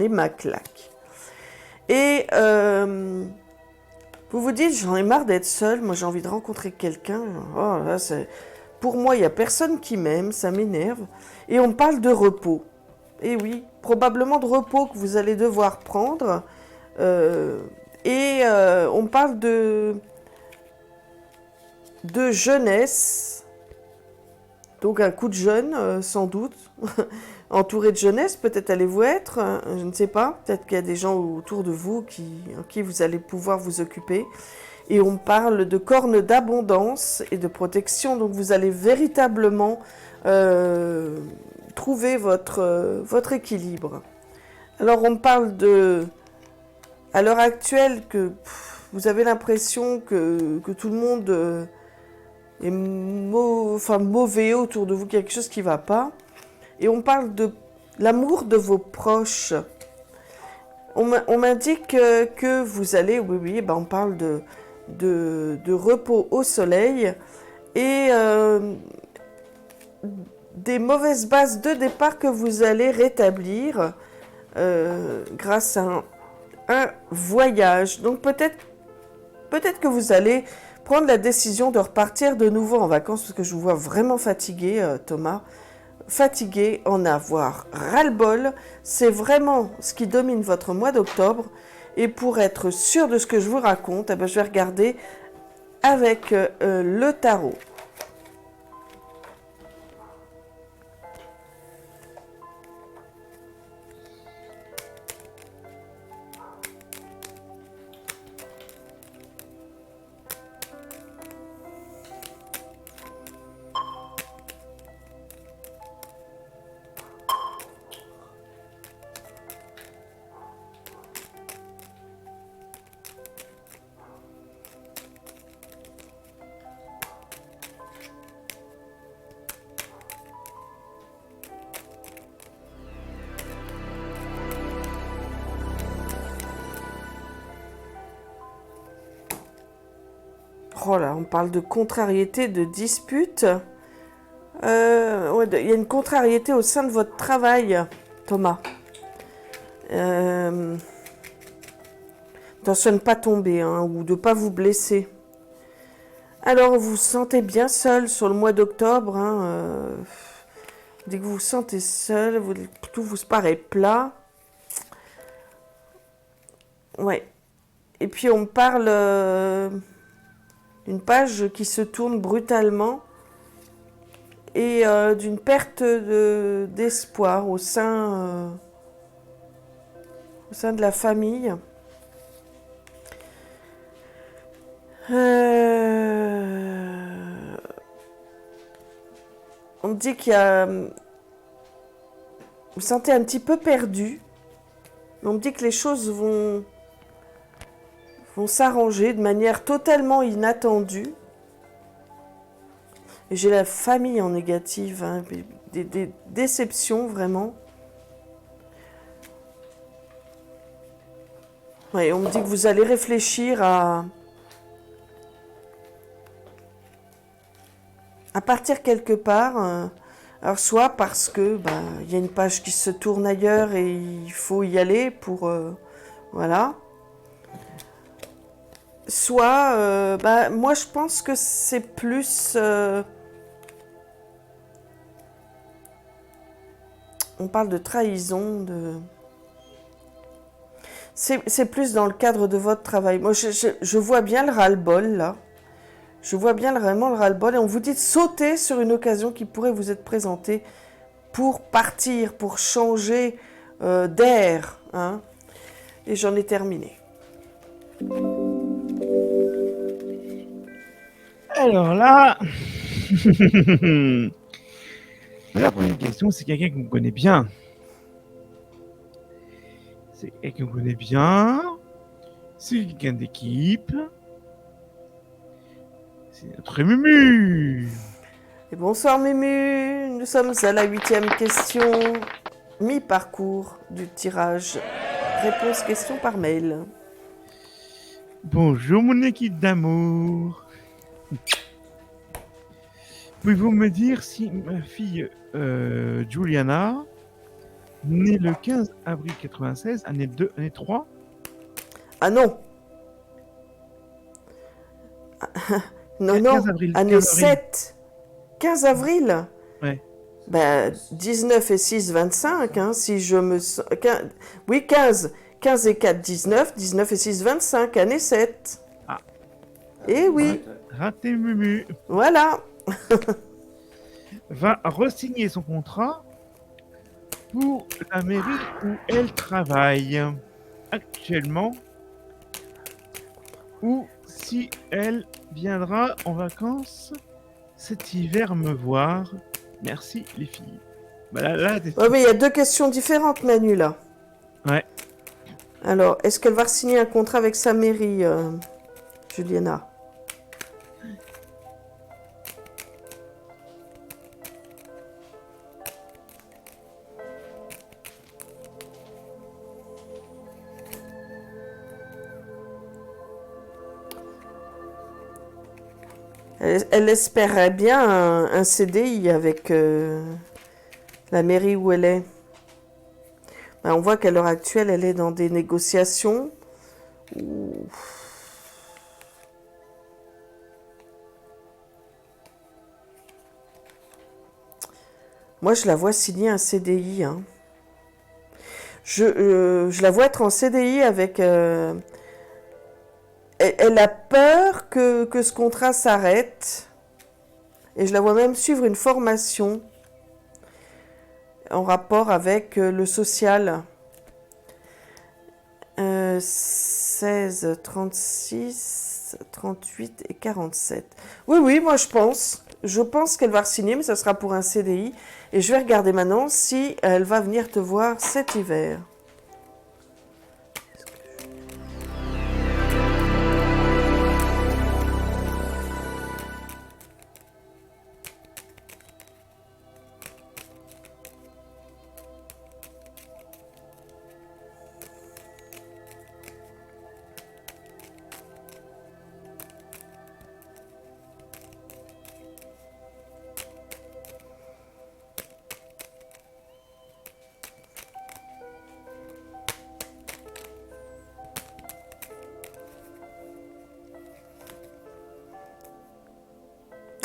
ai ma claque. Et vous vous dites, j'en ai marre d'être seule, moi j'ai envie de rencontrer quelqu'un. Oh, là, pour moi, il n'y a personne qui m'aime, ça m'énerve. Et on parle de repos. Et oui, probablement de repos que vous allez devoir prendre. On parle de jeunesse. Donc un coup de jeune, sans doute, entouré de jeunesse, peut-être allez-vous être, je ne sais pas, peut-être qu'il y a des gens autour de vous en qui vous allez pouvoir vous occuper. Et on parle de cornes d'abondance et de protection, donc vous allez véritablement trouver votre équilibre. Alors on parle à l'heure actuelle, que vous avez l'impression que tout le monde... et mauvais autour de vous, quelque chose qui ne va pas. Et on parle de l'amour de vos proches. On m'indique que vous allez, oui, on parle de repos au soleil et des mauvaises bases de départ que vous allez rétablir grâce à un voyage. Donc peut-être que vous allez prendre la décision de repartir de nouveau en vacances, parce que je vous vois vraiment fatigué, Thomas. Fatigué, en avoir ras-le-bol. C'est vraiment ce qui domine votre mois d'octobre. Et pour être sûr de ce que je vous raconte, je vais regarder avec le tarot. Oh là, on parle de contrariété, de dispute. Il y a une contrariété au sein de votre travail, Thomas. Attention à ne pas tomber ou de ne pas vous blesser. Alors, vous vous sentez bien seul sur le mois d'octobre. Dès que vous vous sentez seul, tout vous paraît plat. Ouais. Et puis, on parle... une page qui se tourne brutalement et d'une perte d'espoir au sein de la famille. On me dit qu'il y a... Vous vous sentez un petit peu perdu. On me dit que les choses vont s'arranger de manière totalement inattendue. Et j'ai la famille en négative, hein, des déceptions vraiment. Ouais, on me dit que vous allez réfléchir à partir quelque part. Alors soit parce que y a une page qui se tourne ailleurs et il faut y aller pour voilà. Soit moi je pense que c'est plus on parle de trahison, c'est plus dans le cadre de votre travail. Moi je vois bien le ras-le-bol là. Je vois bien vraiment le ras-le-bol et on vous dit de sauter sur une occasion qui pourrait vous être présentée pour partir, pour changer d'air. Hein. Et j'en ai terminé.
Alors là, la première question, c'est quelqu'un que vous connaissez bien. C'est quelqu'un que vous connaissez bien. C'est quelqu'un d'équipe. C'est notre Mumu.
Et bonsoir Mumu, nous sommes à la 8e question, mi-parcours du tirage. Réponse question par mail.
Bonjour mon équipe d'amour. Pouvez-vous me dire si ma fille Juliana, née le 15 avril 96, année 2, année 3?
Ah non. Non,
15 avril,
année
15 avril.
7. 15 avril.
Ouais.
19 et 6, 25, hein, si je me... 15... Oui, 15. 15 et 4, 19. 19 et 6, 25, année 7.
Ah.
Eh oui.
Raté Mumu.
Voilà.
Va re-signer son contrat pour la mairie où elle travaille actuellement, ou si elle viendra en vacances cet hiver me voir. Merci les filles. Là,
Ouais, mais il y a deux questions différentes, Manu, là.
Ouais.
Alors, est-ce qu'elle va signer un contrat avec sa mairie, Juliana? Elle espérait bien un CDI avec la mairie où elle est. On voit qu'à l'heure actuelle, elle est dans des négociations. Moi, je la vois signer un CDI. Hein. Je la vois être en CDI avec... Elle a peur que ce contrat s'arrête. Et je la vois même suivre une formation en rapport avec le social. 16, 36, 38 et 47. Oui, moi je pense. Je pense qu'elle va re-signer, mais ça sera pour un CDI. Et je vais regarder maintenant si elle va venir te voir cet hiver.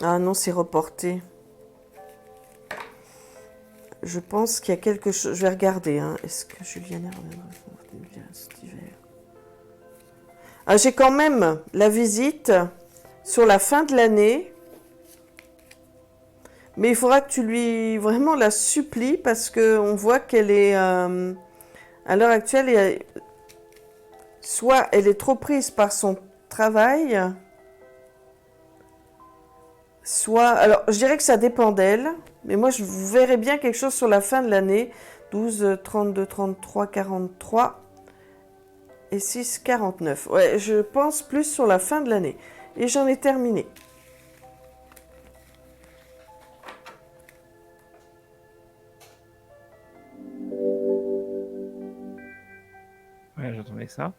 Ah non, c'est reporté. Je pense qu'il y a quelque chose... Je vais regarder. Hein. Est-ce que Juliana reviendra cet hiver? Ah, j'ai quand même la visite sur la fin de l'année. Mais il faudra que tu lui vraiment la supplies parce qu'on voit qu'elle est, à l'heure actuelle, soit elle est trop prise par son travail, soit... Alors, je dirais que ça dépend d'elle, mais moi, je vous verrai bien quelque chose sur la fin de l'année. 12, 32, 33, 43 et 6, 49. Ouais, je pense plus sur la fin de l'année. Et j'en ai terminé.
Ouais, j'entendais ça.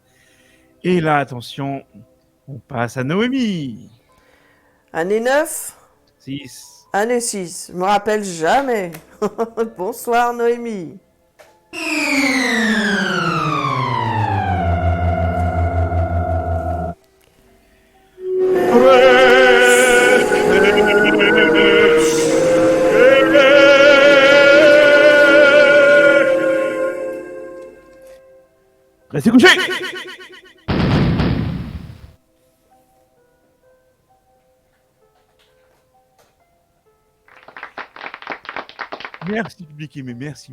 Et là, attention, on passe à Noémie.
Année 9,
6.
année 6. Je me rappelle jamais. Bonsoir Noémie.
Restez couchés. Merci public, mais merci.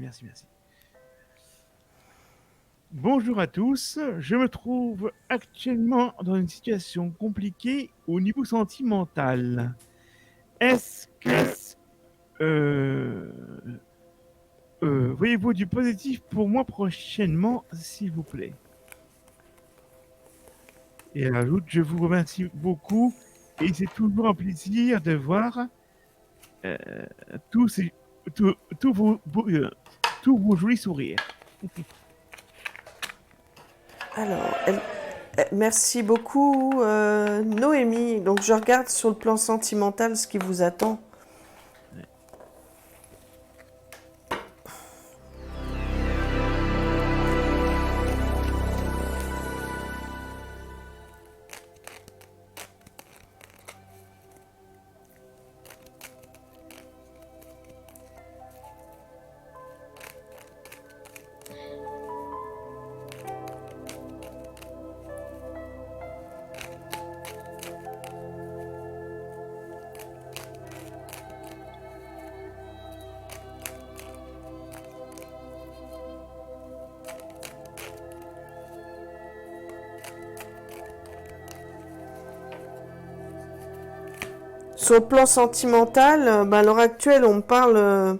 Bonjour à tous, je me trouve actuellement dans une situation compliquée au niveau sentimental. Est-ce que euh, voyez-vous du positif pour moi prochainement, s'il vous plaît? Et elle ajoute, je vous remercie beaucoup et c'est toujours un plaisir de voir euh, tous, ces, tous tous vos jolis sourires.
Alors, merci beaucoup Noémie. Donc je regarde sur le plan sentimental ce qui vous attend. Sur le plan sentimental, à l'heure actuelle, on parle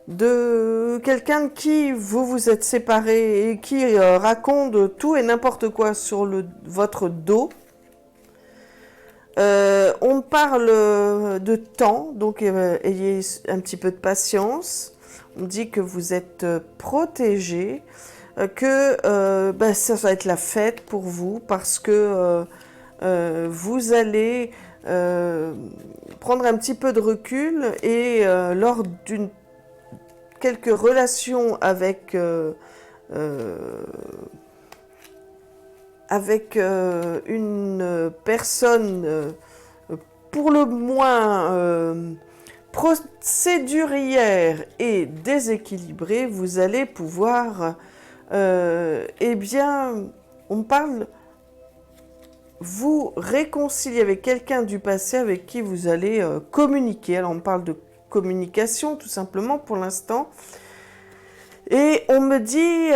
de quelqu'un de qui vous êtes séparés et qui raconte tout et n'importe quoi sur votre dos. On parle de temps, donc ayez un petit peu de patience. On dit que vous êtes protégés, que ça va être la fête pour vous parce que vous allez prendre un petit peu de recul et lors d'une quelques relations avec une personne pour le moins procédurière et déséquilibrée, vous allez pouvoir, eh bien, on parle, vous réconcilier avec quelqu'un du passé avec qui vous allez communiquer. Alors on parle de communication tout simplement pour l'instant. Et on me dit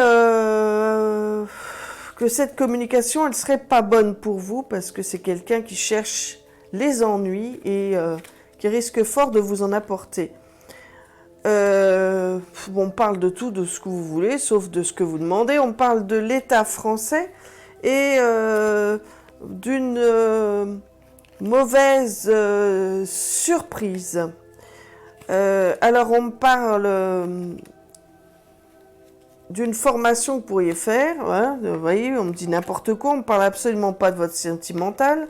que cette communication, elle serait pas bonne pour vous parce que c'est quelqu'un qui cherche les ennuis et qui risque fort de vous en apporter. On parle de tout, de ce que vous voulez, sauf de ce que vous demandez. On parle de l'État français et d'une mauvaise surprise. Alors on parle d'une formation que vous pourriez faire, hein, vous voyez, on me dit n'importe quoi, on ne parle absolument pas de votre sentimental,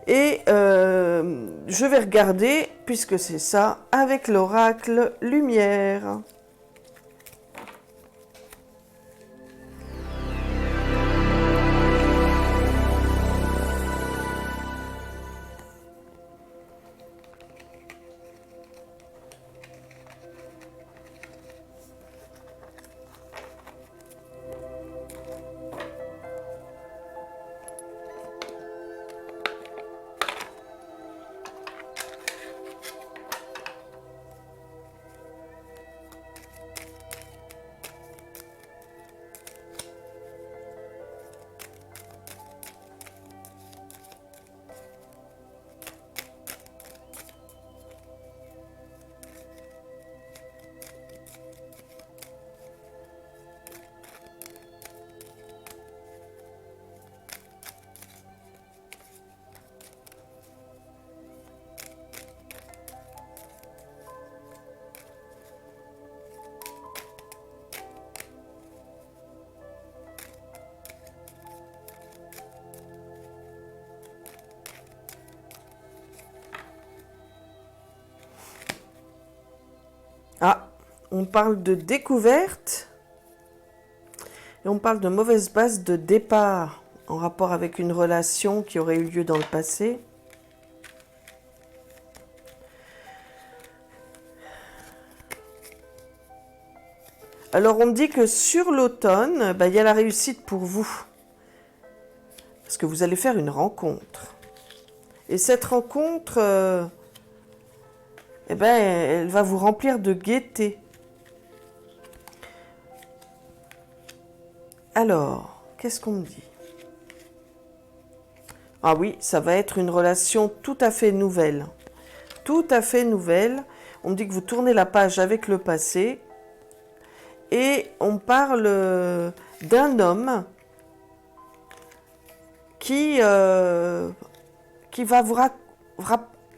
et je vais regarder, puisque c'est ça, avec l'oracle Lumière. Ah, on parle de découverte et on parle de mauvaise base de départ en rapport avec une relation qui aurait eu lieu dans le passé. Alors on me dit que sur l'automne, il y a la réussite pour vous. Parce que vous allez faire une rencontre. Et cette rencontre, elle va vous remplir de gaieté. Alors, qu'est-ce qu'on me dit? Ah oui, ça va être une relation tout à fait nouvelle. Tout à fait nouvelle. On me dit que vous tournez la page avec le passé. Et on parle d'un homme qui va vous...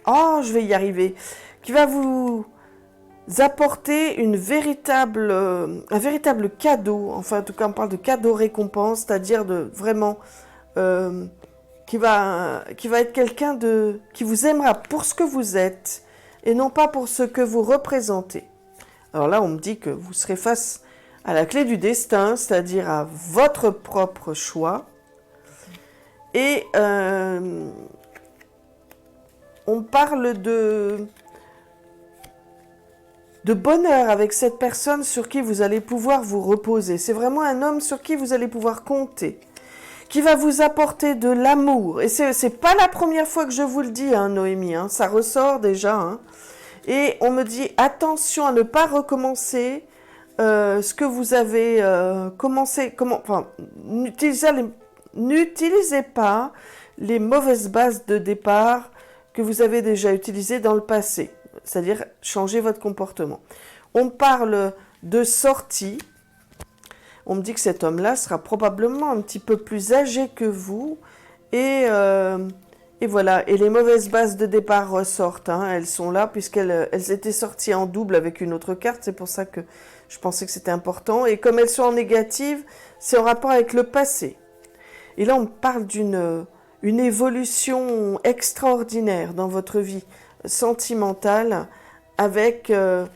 Oh, je vais y arriver. Qui va vous apporter un véritable cadeau. Enfin, en tout cas, on parle de cadeau récompense, c'est-à-dire de vraiment... qui va être quelqu'un qui vous aimera pour ce que vous êtes et non pas pour ce que vous représentez. Alors là, on me dit que vous serez face à la clé du destin, c'est-à-dire à votre propre choix. Et on parle de bonheur avec cette personne sur qui vous allez pouvoir vous reposer. C'est vraiment un homme sur qui vous allez pouvoir compter, qui va vous apporter de l'amour. Et c'est pas la première fois que je vous le dis, hein, Noémie, hein, ça ressort déjà. Hein. Et on me dit, attention à ne pas recommencer ce que vous avez commencé. N'utilisez pas les mauvaises bases de départ que vous avez déjà utilisées dans le passé. C'est-à-dire, changer votre comportement. On parle de sortie. On me dit que cet homme-là sera probablement un petit peu plus âgé que vous. Et voilà, et les mauvaises bases de départ ressortent, hein. Elles sont là puisqu'elles étaient sorties en double avec une autre carte, c'est pour ça que je pensais que c'était important. Et comme elles sont en négative, c'est en rapport avec le passé. Et là, on parle d'une évolution extraordinaire dans votre vie sentimentale avec un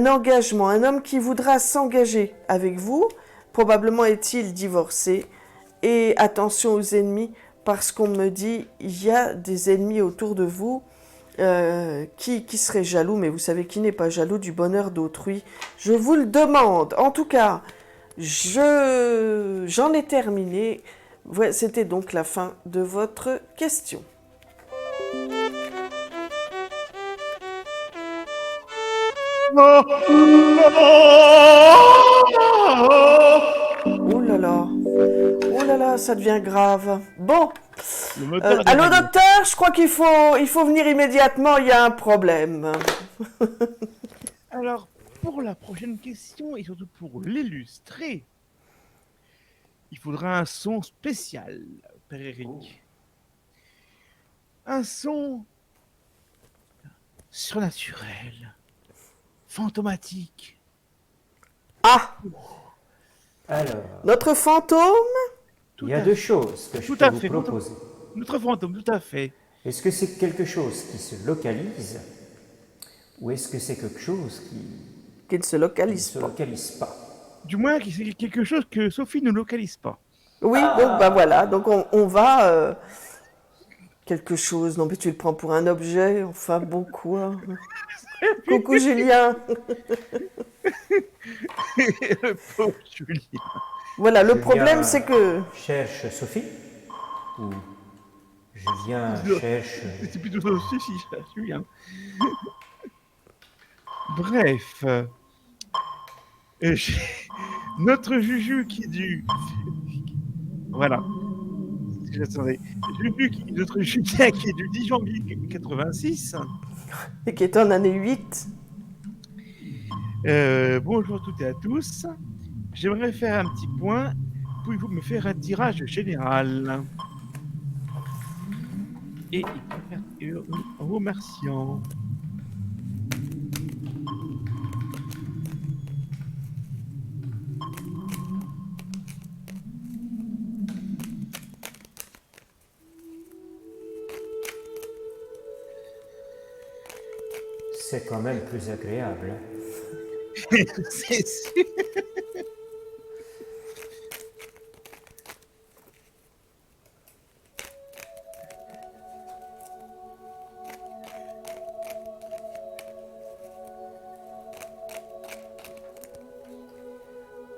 engagement, un homme qui voudra s'engager avec vous, probablement est-il divorcé. Et attention aux ennemis, parce qu'on me dit, il y a des ennemis autour de vous qui seraient jaloux, mais vous savez qui n'est pas jaloux du bonheur d'autrui? Je vous le demande. En tout cas, j'en ai terminé. C'était donc la fin de votre question. Oh là là. Oh là là, ça devient grave. Bon. Allô docteur, je crois qu'il faut venir immédiatement, il y a un problème.
Alors, pour la prochaine question, et surtout pour l'illustrer, il faudra un son spécial, Père Eric. Un son surnaturel, fantomatique.
Ah!
Alors,
Notre fantôme?
il y a deux choses que je peux vous proposer.
Notre fantôme, tout à fait.
Est-ce que c'est quelque chose qui se localise ou est-ce que c'est quelque chose
qui ne se localise
pas?
Du moins, c'est quelque chose que Sophie ne localise pas.
Oui, donc voilà, donc on va... quelque chose, non mais tu le prends pour un objet, enfin bon quoi. Coucou Julien.
Le pauvre Julien.
Voilà, le problème c'est que...
Cherche Sophie ou Julien cherche...
C'est plutôt Sophie, Julien. Bref, notre Juju qui est du... Voilà. Notre Julien qui est du 10 janvier 86.
Et qui est en année 8.
Bonjour à toutes et à tous. J'aimerais faire un petit point. Pouvez-vous me faire un tirage général? Et en remerciant.
C'est quand même plus agréable.
C'est sûr.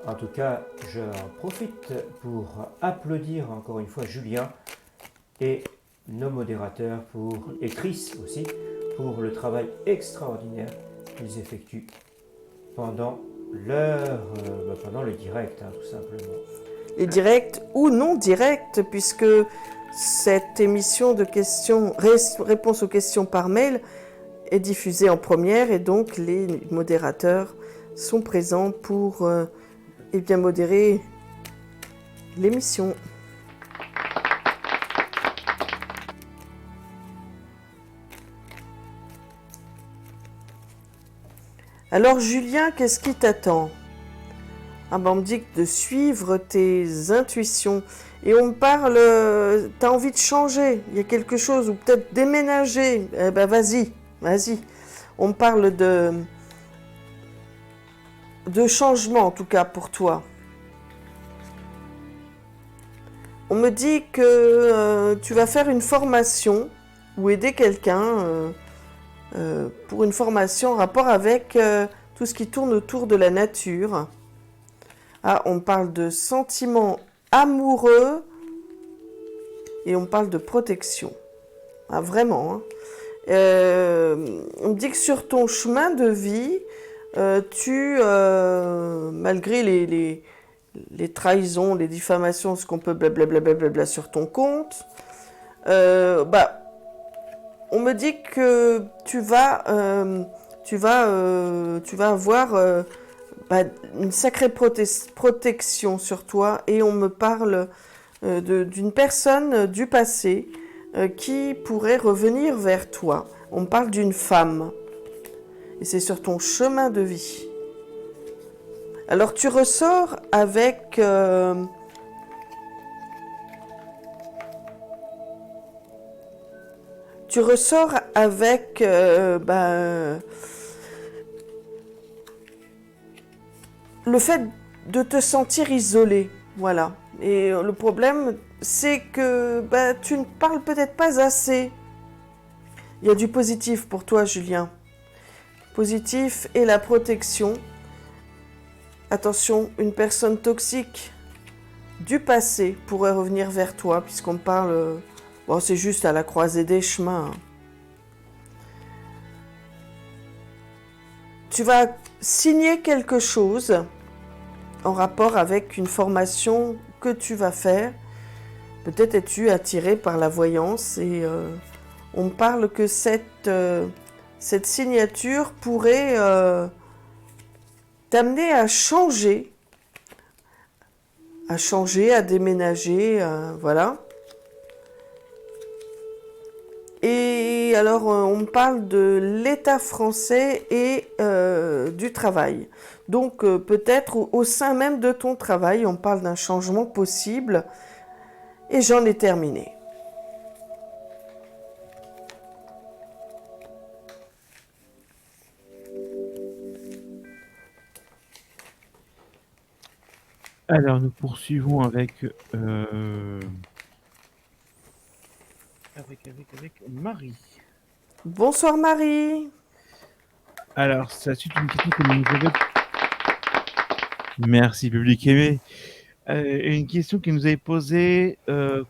En tout cas, j'en profite pour applaudir encore une fois Julien et nos modérateurs et Chris aussi pour le travail extraordinaire qu'ils effectuent pendant pendant le direct, tout simplement.
Les directs ou non directs, puisque cette émission de réponse aux questions par mail est diffusée en première et donc les modérateurs sont présents pour bien modérer l'émission. Alors Julien, qu'est-ce qui t'attend? On me dit de suivre tes intuitions. Et on me parle, t'as envie de changer, il y a quelque chose, ou peut-être déménager. Eh ben vas-y. On me parle de changement en tout cas pour toi. On me dit que tu vas faire une formation ou aider quelqu'un pour une formation en rapport avec tout ce qui tourne autour de la nature. Ah, on parle de sentiments amoureux et on parle de protection. Ah, vraiment. Hein. On me dit que sur ton chemin de vie, malgré les trahisons, les diffamations, ce qu'on peut blablabla sur ton compte, on me dit que tu vas avoir une sacrée protection sur toi et on me parle d'une personne du passé qui pourrait revenir vers toi. On me parle d'une femme et c'est sur ton chemin de vie. Alors tu ressors avec le fait de te sentir isolé, voilà. Et le problème, c'est que tu ne parles peut-être pas assez. Il y a du positif pour toi, Julien. Positif et la protection. Attention, une personne toxique du passé pourrait revenir vers toi, puisqu'on parle... c'est juste à la croisée des chemins. Tu vas signer quelque chose en rapport avec une formation que tu vas faire. Peut-être es-tu attiré par la voyance et on me parle que cette signature pourrait t'amener à changer, à déménager, voilà. Et alors, on me parle de l'État français et du travail. Donc, peut-être au sein même de ton travail, on parle d'un changement possible. Et j'en ai terminé.
Alors, nous poursuivons avec Marie.
Bonsoir Marie.
Alors, ça suite une question que nous avait... Merci, public aimé. Une question qu'il nous avait posée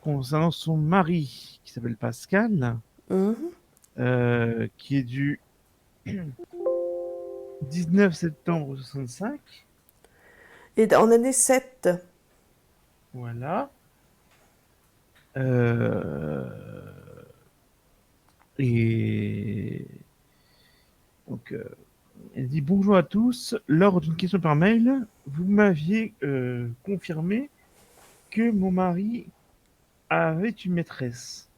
concernant son mari, qui s'appelle Pascal, qui est du 19 septembre 65.
Et en année 7.
Voilà. Et donc, elle dit bonjour à tous. Lors d'une question par mail, vous m'aviez confirmé que mon mari avait une maîtresse.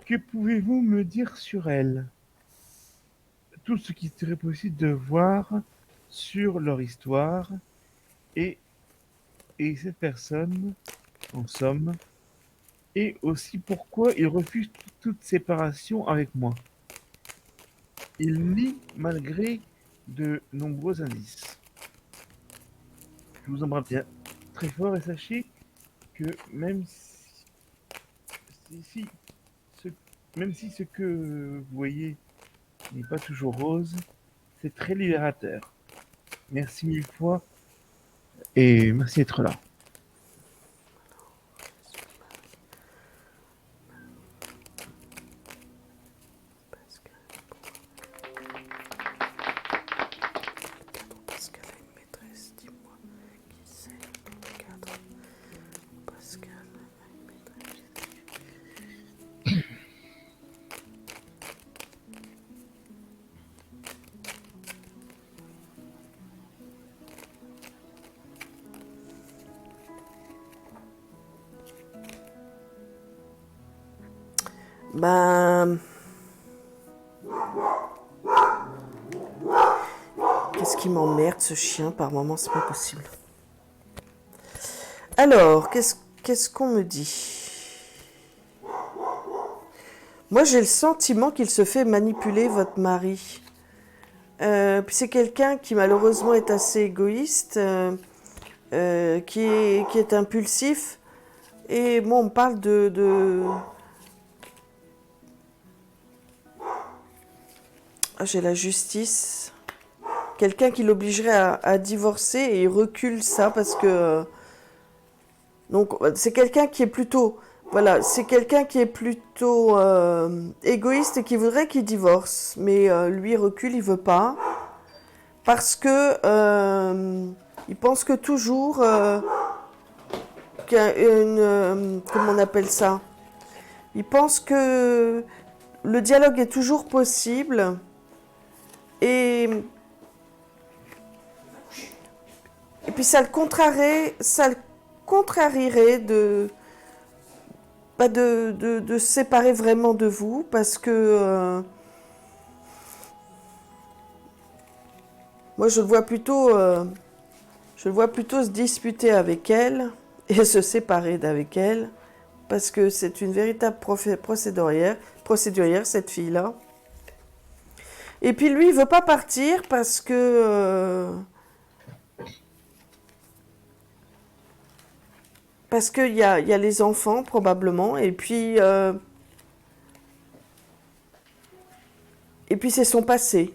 Que pouvez-vous me dire sur elle? Tout ce qui serait possible de voir sur leur histoire et cette personne, en somme, et aussi pourquoi il refuse toute séparation avec moi. Il nie malgré de nombreux indices. Je vous embrasse bien très fort et sachez que si ce, même si ce que vous voyez n'est pas toujours rose, c'est très libérateur. Merci mille fois et merci d'être là.
Pascal a une maîtresse, dis-moi qui c'est le cadre. Pascal a une maîtresse. Ben, qu'est-ce qui m'emmerde ce chien par moment, c'est pas possible. Alors, qu'est-ce qu'on me dit? Moi, j'ai le sentiment qu'il se fait manipuler, votre mari. Puis c'est quelqu'un qui malheureusement est assez égoïste, qui est impulsif. Et moi, on me parle Ah, j'ai la justice. Quelqu'un qui l'obligerait à divorcer et il recule ça parce que... Donc, c'est quelqu'un qui est plutôt... Voilà, c'est quelqu'un qui est plutôt égoïste et qui voudrait qu'il divorce. Mais lui recule, il veut pas. Parce que il pense que toujours qu'il y a une... comment on appelle ça? Il pense que le dialogue est toujours possible. Et puis ça le contrarierait de se séparer vraiment de vous parce que moi je le vois plutôt se disputer avec elle et se séparer d'avec elle parce que c'est une véritable procédurière cette fille-là. Et puis lui, il veut pas partir parce que qu'il y a les enfants probablement et puis c'est son passé.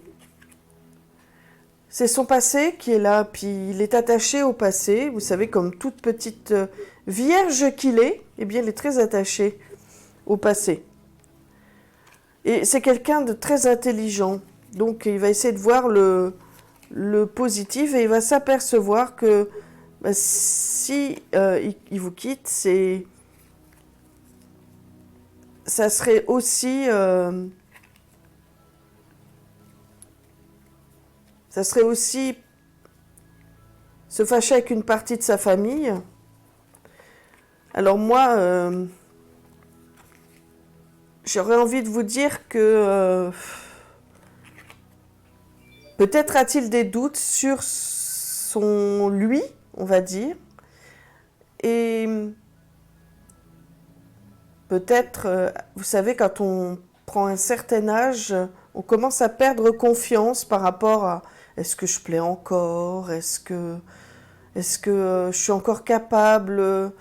C'est son passé qui est là, puis il est attaché au passé. Vous savez, comme toute petite vierge qu'il est, eh bien, il est très attaché au passé. Et c'est quelqu'un de très intelligent. Donc, il va essayer de voir le positif et il va s'apercevoir que si il vous quitte, ça serait aussi... ça serait aussi se fâcher avec une partie de sa famille. Alors moi, j'aurais envie de vous dire que peut-être a-t-il des doutes sur son lui, on va dire. Et peut-être, vous savez, quand on prend un certain âge, on commence à perdre confiance par rapport à est-ce que je plais encore, est-ce que je suis encore capable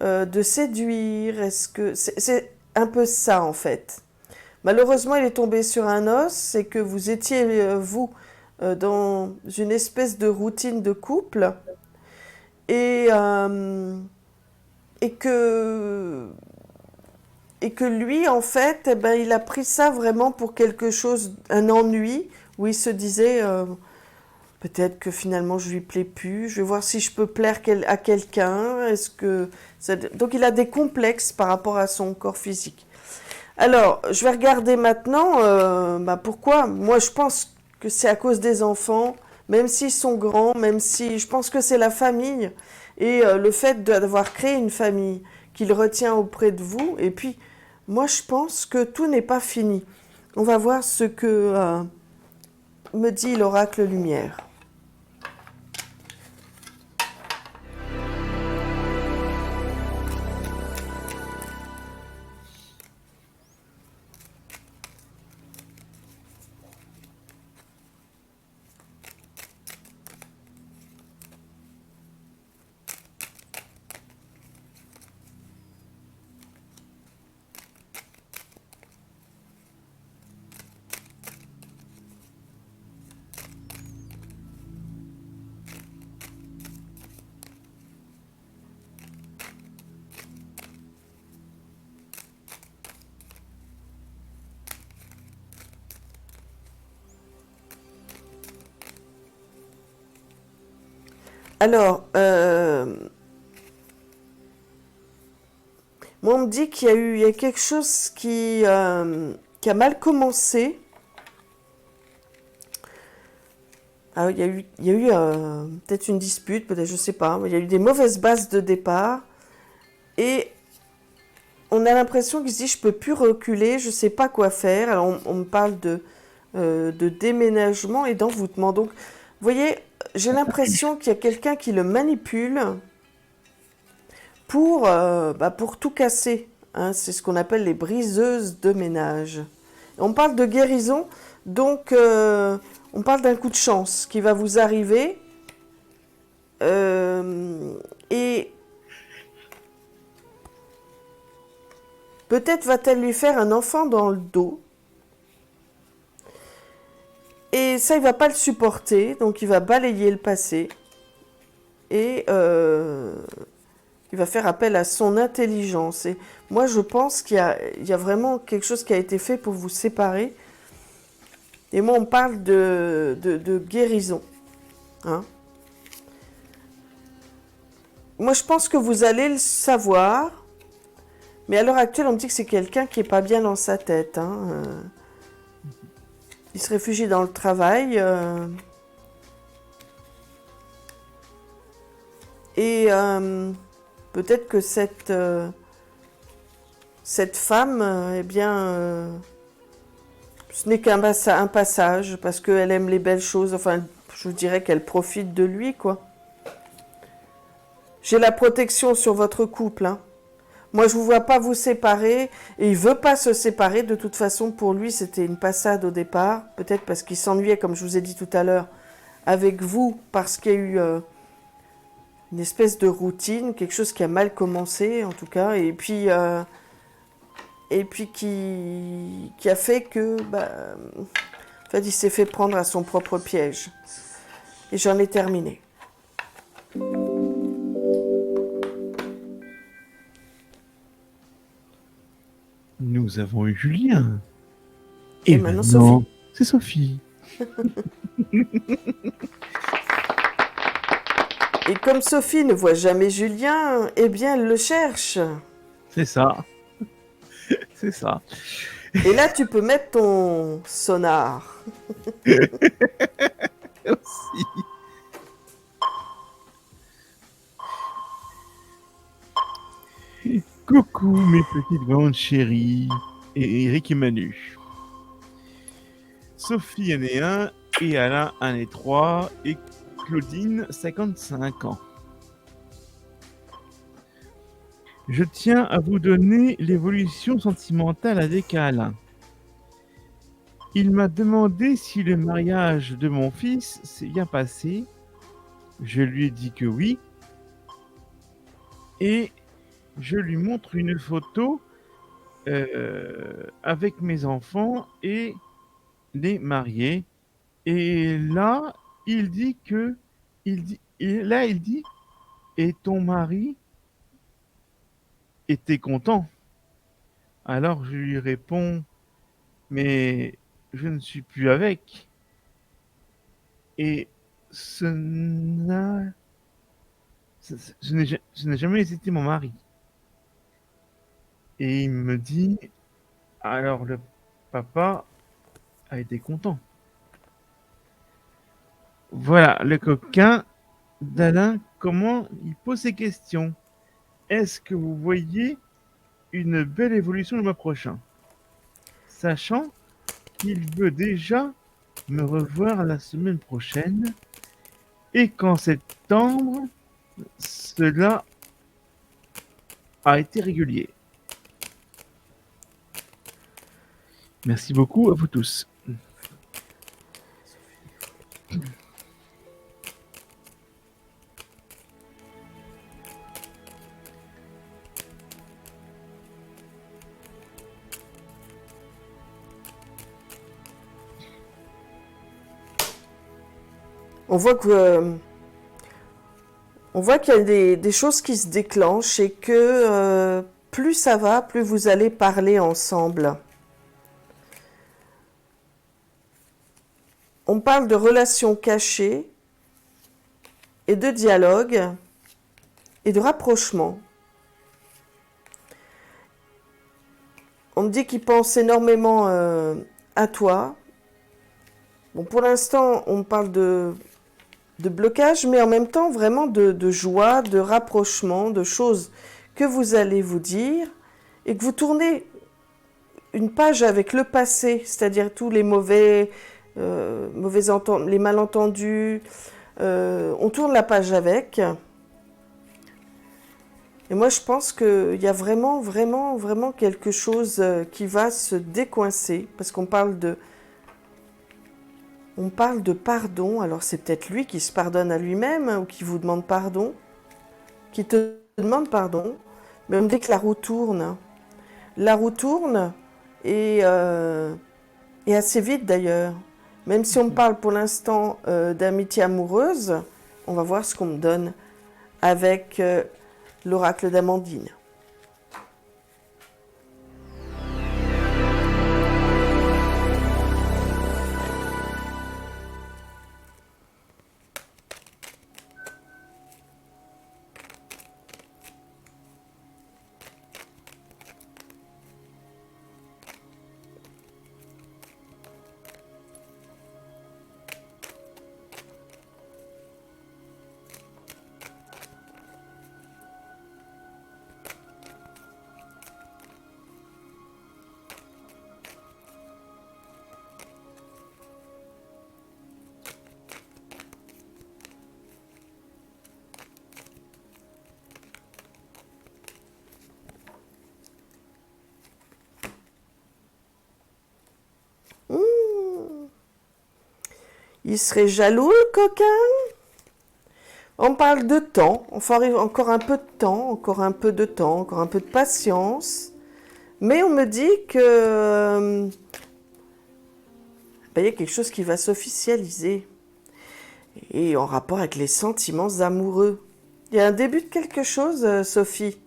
de séduire, est-ce que c'est un peu ça en fait. Malheureusement, il est tombé sur un os, c'est que vous étiez dans une espèce de routine de couple et que lui, en fait, eh ben, il a pris ça vraiment pour quelque chose, un ennui, où il se disait peut-être que finalement je lui plais plus, je vais voir si je peux plaire à quelqu'un. Donc il a des complexes par rapport à son corps physique. Alors, je vais regarder maintenant pourquoi. Moi, je pense que c'est à cause des enfants, même s'ils sont grands, même si je pense que c'est la famille et le fait d'avoir créé une famille qu'il retient auprès de vous. Et puis, moi, je pense que tout n'est pas fini. On va voir ce que me dit l'oracle lumière. Alors, moi, on me dit il y a quelque chose qui a mal commencé. Ah, il y a eu peut-être une dispute, peut-être, je sais pas. Il y a eu des mauvaises bases de départ. Et on a l'impression qu'il se dit, je peux plus reculer, je sais pas quoi faire. Alors, on me parle de déménagement et d'envoûtement. Donc, vous voyez, j'ai l'impression qu'il y a quelqu'un qui le manipule pour tout casser. Hein. C'est ce qu'on appelle les briseuses de ménage. On parle de guérison, donc on parle d'un coup de chance qui va vous arriver. Et peut-être va-t-elle lui faire un enfant dans le dos. Et ça, il va pas le supporter, donc il va balayer le passé. Et il va faire appel à son intelligence. Et moi, je pense qu'il y a vraiment quelque chose qui a été fait pour vous séparer. Et moi, on parle de guérison. Hein. Moi, je pense que vous allez le savoir. Mais à l'heure actuelle, on me dit que c'est quelqu'un qui n'est pas bien dans sa tête. Hein. Il se réfugie dans le travail. Et peut-être que cette femme, eh bien, ce n'est qu'un passage, parce qu'elle aime les belles choses. Enfin, je vous dirais qu'elle profite de lui, quoi. J'ai la protection sur votre couple. Hein. Moi, je ne vous vois pas vous séparer, et il ne veut pas se séparer. De toute façon, pour lui, c'était une passade au départ. Peut-être parce qu'il s'ennuyait, comme je vous ai dit tout à l'heure, avec vous, parce qu'il y a eu une espèce de routine, quelque chose qui a mal commencé, en tout cas, et puis qui a fait que, en fait, il s'est fait prendre à son propre piège. Et j'en ai terminé.
Nous avons eu Julien.
Et
Et
maintenant,
maintenant, c'est Sophie.
Et comme Sophie ne voit jamais Julien, eh bien, elle le cherche.
C'est ça. C'est ça.
Et là, tu peux mettre ton sonar.
Aussi. Coucou mes petites grandes chéries, et Eric et Manu. Sophie en est 1, et Alain en est 3, et Claudine 55 ans. Je tiens à vous donner l'évolution sentimentale avec Alain. Il m'a demandé si le mariage de mon fils s'est bien passé. Je lui ai dit que oui. Et je lui montre une photo avec mes enfants et les mariés. Et là, il dit, et ton mari était content. Alors je lui réponds, mais je ne suis plus avec. Et ce n'a jamais été mon mari. Et il me dit, alors le papa a été content. Voilà, le coquin d'Alain, comment il pose ses questions. Est-ce que vous voyez une belle évolution le mois prochain, sachant qu'il veut déjà me revoir la semaine prochaine et qu'en septembre, cela a été régulier. Merci beaucoup à vous tous.
On voit qu'il y a des choses qui se déclenchent et que plus ça va, plus vous allez parler ensemble. On parle de relations cachées et de dialogue et de rapprochement. On me dit qu'il pense énormément à toi. Bon, pour l'instant, on parle de blocage, mais en même temps, vraiment de joie, de rapprochement, de choses que vous allez vous dire et que vous tournez une page avec le passé, c'est-à-dire tous les les malentendus. On tourne la page avec. Et moi, je pense qu'il y a vraiment, vraiment, vraiment quelque chose qui va se décoincer, parce qu'on parle de pardon. Alors, c'est peut-être lui qui se pardonne à lui-même, ou qui vous demande pardon, qui te demande pardon. Mais on me dit que la roue tourne. La roue tourne, et assez vite d'ailleurs. Même si on me parle pour l'instant d'amitié amoureuse, on va voir ce qu'on me donne avec l'oracle d'Amandine. Il serait jaloux, le coquin? On parle de temps, enfin encore un peu de temps, encore un peu de temps, encore un peu de patience. Mais on me dit que il y a quelque chose qui va s'officialiser. Et en rapport avec les sentiments amoureux. Il y a un début de quelque chose, Sophie.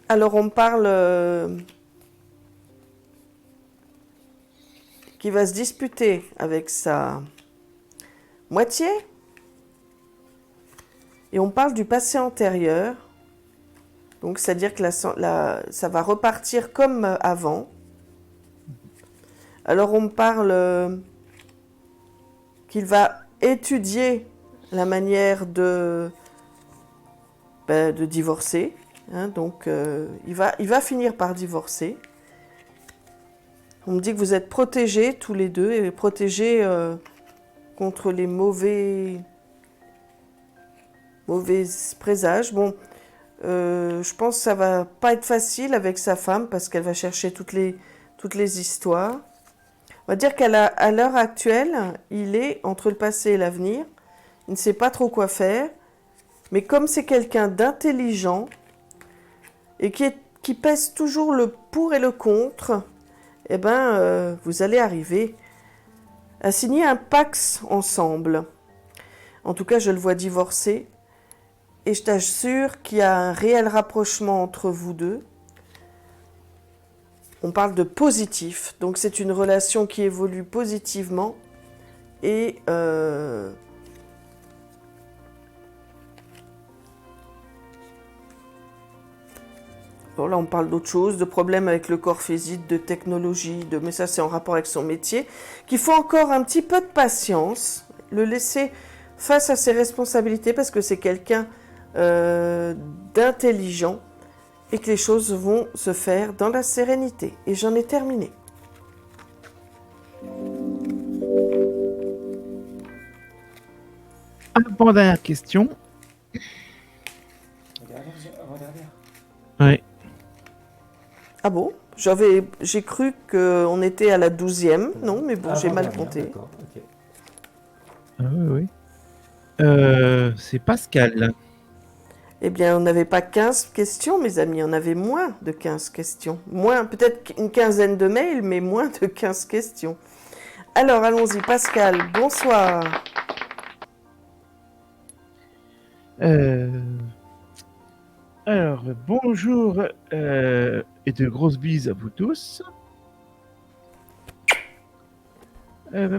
Alors on parle qui va se disputer avec sa moitié. Et on parle du passé antérieur. Donc c'est-à-dire que ça va repartir comme avant. Alors on me parle qu'il va étudier la manière de divorcer. Hein, donc il va finir par divorcer. On me dit que vous êtes protégés tous les deux et protégés contre les mauvais présages. Bon, je pense que ça va pas être facile avec sa femme parce qu'elle va chercher toutes les histoires. On va dire qu'à l'heure actuelle, il est entre le passé et l'avenir. Il ne sait pas trop quoi faire. Mais comme c'est quelqu'un d'intelligent et qui pèse toujours le pour et le contre, eh ben, vous allez arriver à signer un pax ensemble. En tout cas, je le vois divorcer. Et je t'assure qu'il y a un réel rapprochement entre vous deux. On parle de positif. Donc c'est une relation qui évolue positivement. Et bon, là, on parle d'autre chose, de problèmes avec le corps physique, de technologie, mais ça, c'est en rapport avec son métier, qu'il faut encore un petit peu de patience, le laisser face à ses responsabilités, parce que c'est quelqu'un d'intelligent, et que les choses vont se faire dans la sérénité. Et j'en ai terminé.
Avant-dernière question. Ouais.
Ah bon? J'ai cru qu'on était à la 12e. Non, mais bon, j'ai mal compté.
D'accord, ok.
Ah oui, c'est Pascal.
Eh bien, on n'avait pas 15 questions, mes amis. On avait moins de 15 questions. Moins, peut-être une quinzaine de mails, mais moins de 15 questions. Alors, allons-y. Pascal, bonsoir.
Alors, bonjour et de grosses bises à vous tous.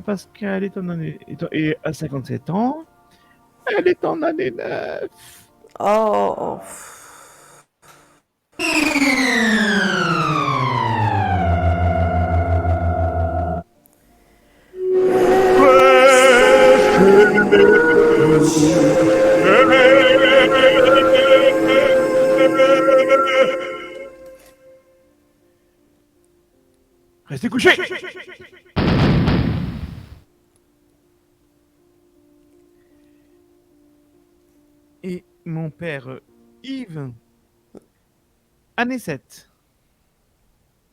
Parce qu'elle est en année... Et à 57 ans, elle est en année 9.
Oh.
Restez couchés. Et mon père Yves, année 7.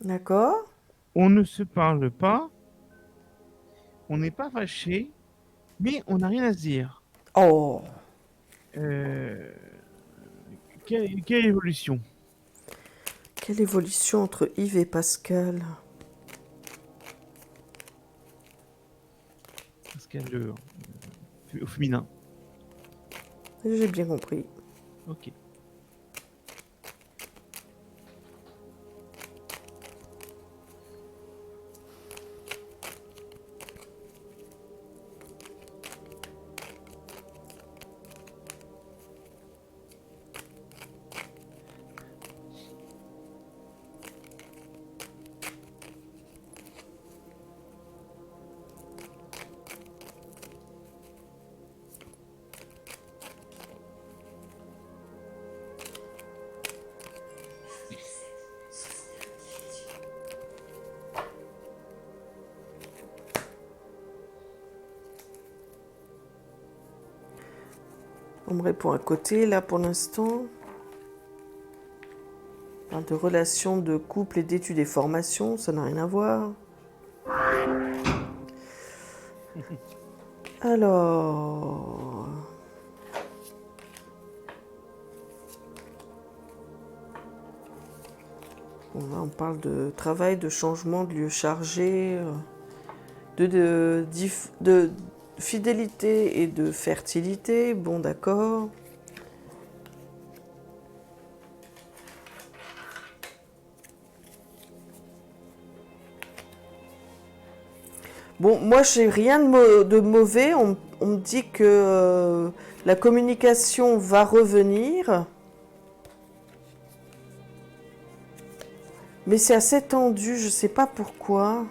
D'accord.
On ne se parle pas, on n'est pas fâchés, mais on n'a rien à se dire.
Oh.
Euh, quelle évolution?
Quelle évolution entre Yves et Pascal.
Pascal au féminin.
J'ai bien compris.
Ok.
On me répond à côté, là, pour l'instant. On parle de relations de couple et d'études et formations, ça n'a rien à voir. Alors... Bon, là, on parle de travail, de changement, de lieu chargé, de fidélité et de fertilité. Bon, d'accord. Bon, moi, j'ai rien de mauvais. On me dit que la communication va revenir. Mais c'est assez tendu, je ne sais pas pourquoi.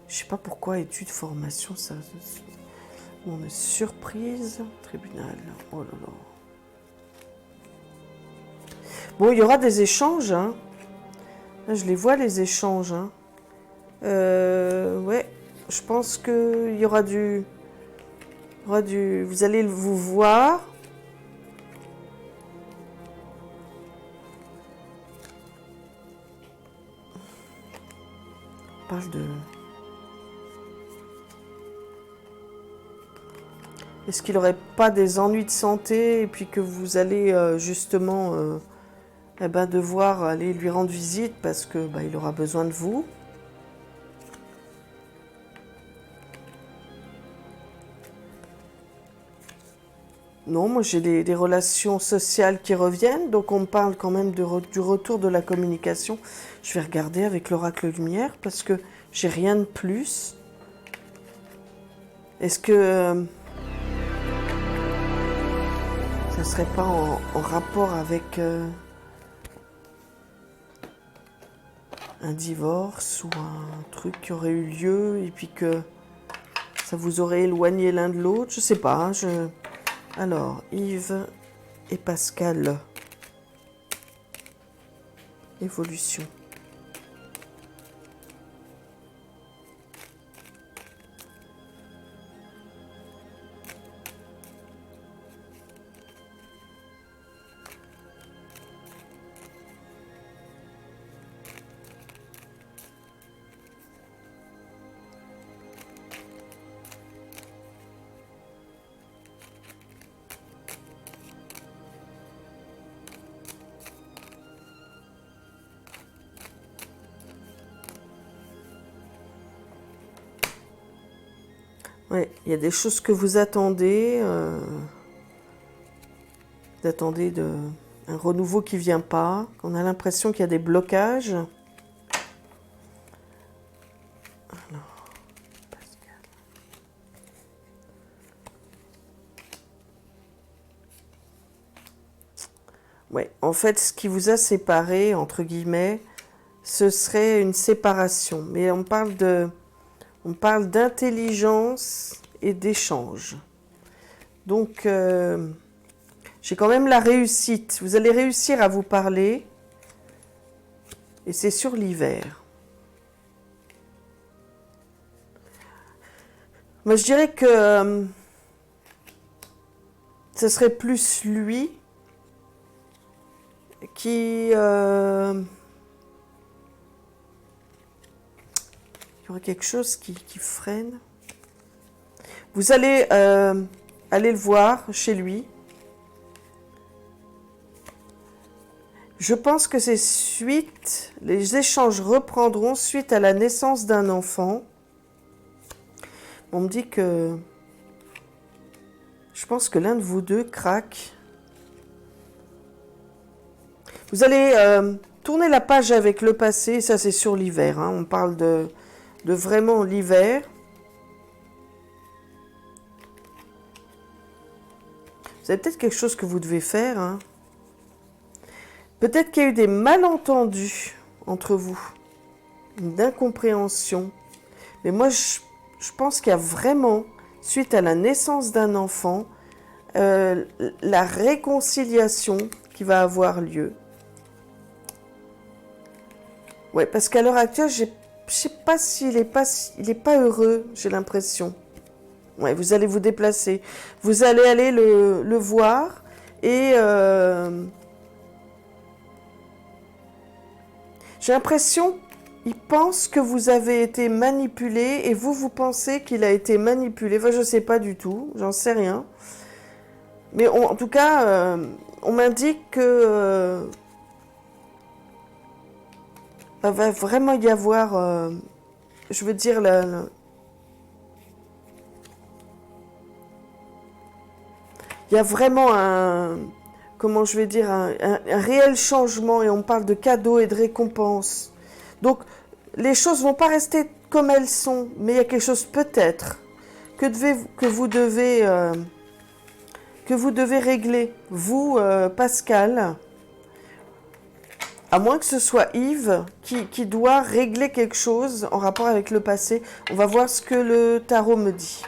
Je sais pas pourquoi, études, formation, ça... On est surprise. Tribunal, oh là là. Bon, il y aura des échanges, hein. Là, je les vois, les échanges, hein. Ouais, je pense qu'il y aura du... Vous allez vous voir. On parle de... Est-ce qu'il n'aurait pas des ennuis de santé et puis que vous allez justement devoir aller lui rendre visite parce que il aura besoin de vous? Non, moi j'ai des relations sociales qui reviennent, donc on me parle quand même du retour de la communication. Je vais regarder avec l'oracle lumière parce que j'ai rien de plus. Est-ce que ça serait pas en rapport avec un divorce ou un truc qui aurait eu lieu et puis que ça vous aurait éloigné l'un de l'autre? Je sais pas. Alors, Yves et Pascal. Évolution. Ouais, il y a des choses que vous attendez. Vous attendez un renouveau qui ne vient pas, qu'on a l'impression qu'il y a des blocages. Alors, Pascal. Ouais, en fait, ce qui vous a séparé, entre guillemets, ce serait une séparation. Mais on parle d'intelligence et d'échange. Donc, j'ai quand même la réussite. Vous allez réussir à vous parler. Et c'est sur l'hiver. Moi, je dirais que ce serait plus lui qui... il y aurait quelque chose qui freine. Vous allez aller le voir chez lui. Je pense que c'est suite, les échanges reprendront suite à la naissance d'un enfant. On me dit que je pense que l'un de vous deux craque. Vous allez tourner la page avec le passé, ça c'est sur l'hiver. Hein. On parle de vraiment l'hiver. Vous avez peut-être quelque chose que vous devez faire. Hein. Peut-être qu'il y a eu des malentendus entre vous, une incompréhension. Mais moi, je pense qu'il y a vraiment, suite à la naissance d'un enfant, la réconciliation qui va avoir lieu. Ouais, parce qu'à l'heure actuelle, je ne sais pas s'il n'est pas heureux, j'ai l'impression. Ouais, vous allez vous déplacer. Vous allez aller le voir et... j'ai l'impression qu'il pense que vous avez été manipulé et vous pensez qu'il a été manipulé. Enfin, je ne sais pas du tout, j'en sais rien. Mais en tout cas, on m'indique que va vraiment y avoir, je veux dire, il y a vraiment comment je vais dire, un réel changement, et on parle de cadeaux et de récompenses. Donc, les choses ne vont pas rester comme elles sont, mais il y a quelque chose peut-être que vous devez régler. Vous, Pascal, à moins que ce soit Yves qui doit régler quelque chose en rapport avec le passé. On va voir ce que le tarot me dit.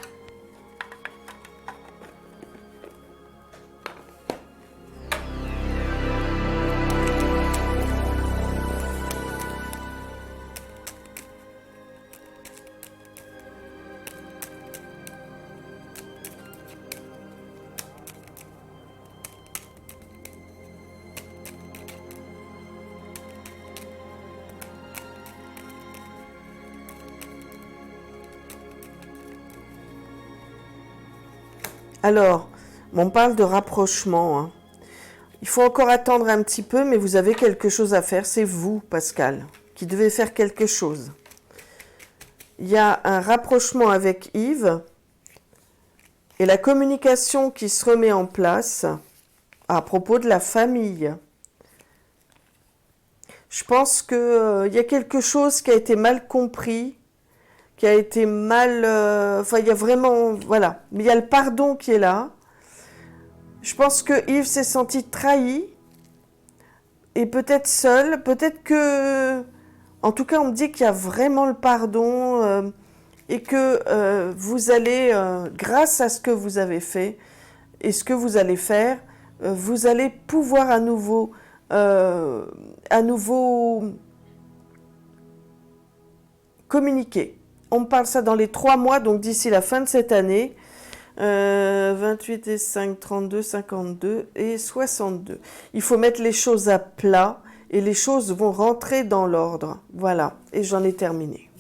Alors, on parle de rapprochement. Hein. Il faut encore attendre un petit peu, mais vous avez quelque chose à faire. C'est vous, Pascal, qui devez faire quelque chose. Il y a un rapprochement avec Yves et la communication qui se remet en place à propos de la famille. Je pense qu'il y a quelque chose qui a été mal compris, qui a été mal... il y a vraiment... Voilà. Mais il y a le pardon qui est là. Je pense que Yves s'est senti trahi et peut-être seul. Peut-être que... En tout cas, on me dit qu'il y a vraiment le pardon et que vous allez, grâce à ce que vous avez fait et ce que vous allez faire, vous allez pouvoir à nouveau communiquer. On me parle ça dans les 3 mois, donc d'ici la fin de cette année. 28 et 5, 32, 52 et 62. Il faut mettre les choses à plat et les choses vont rentrer dans l'ordre. Voilà, et j'en ai terminé.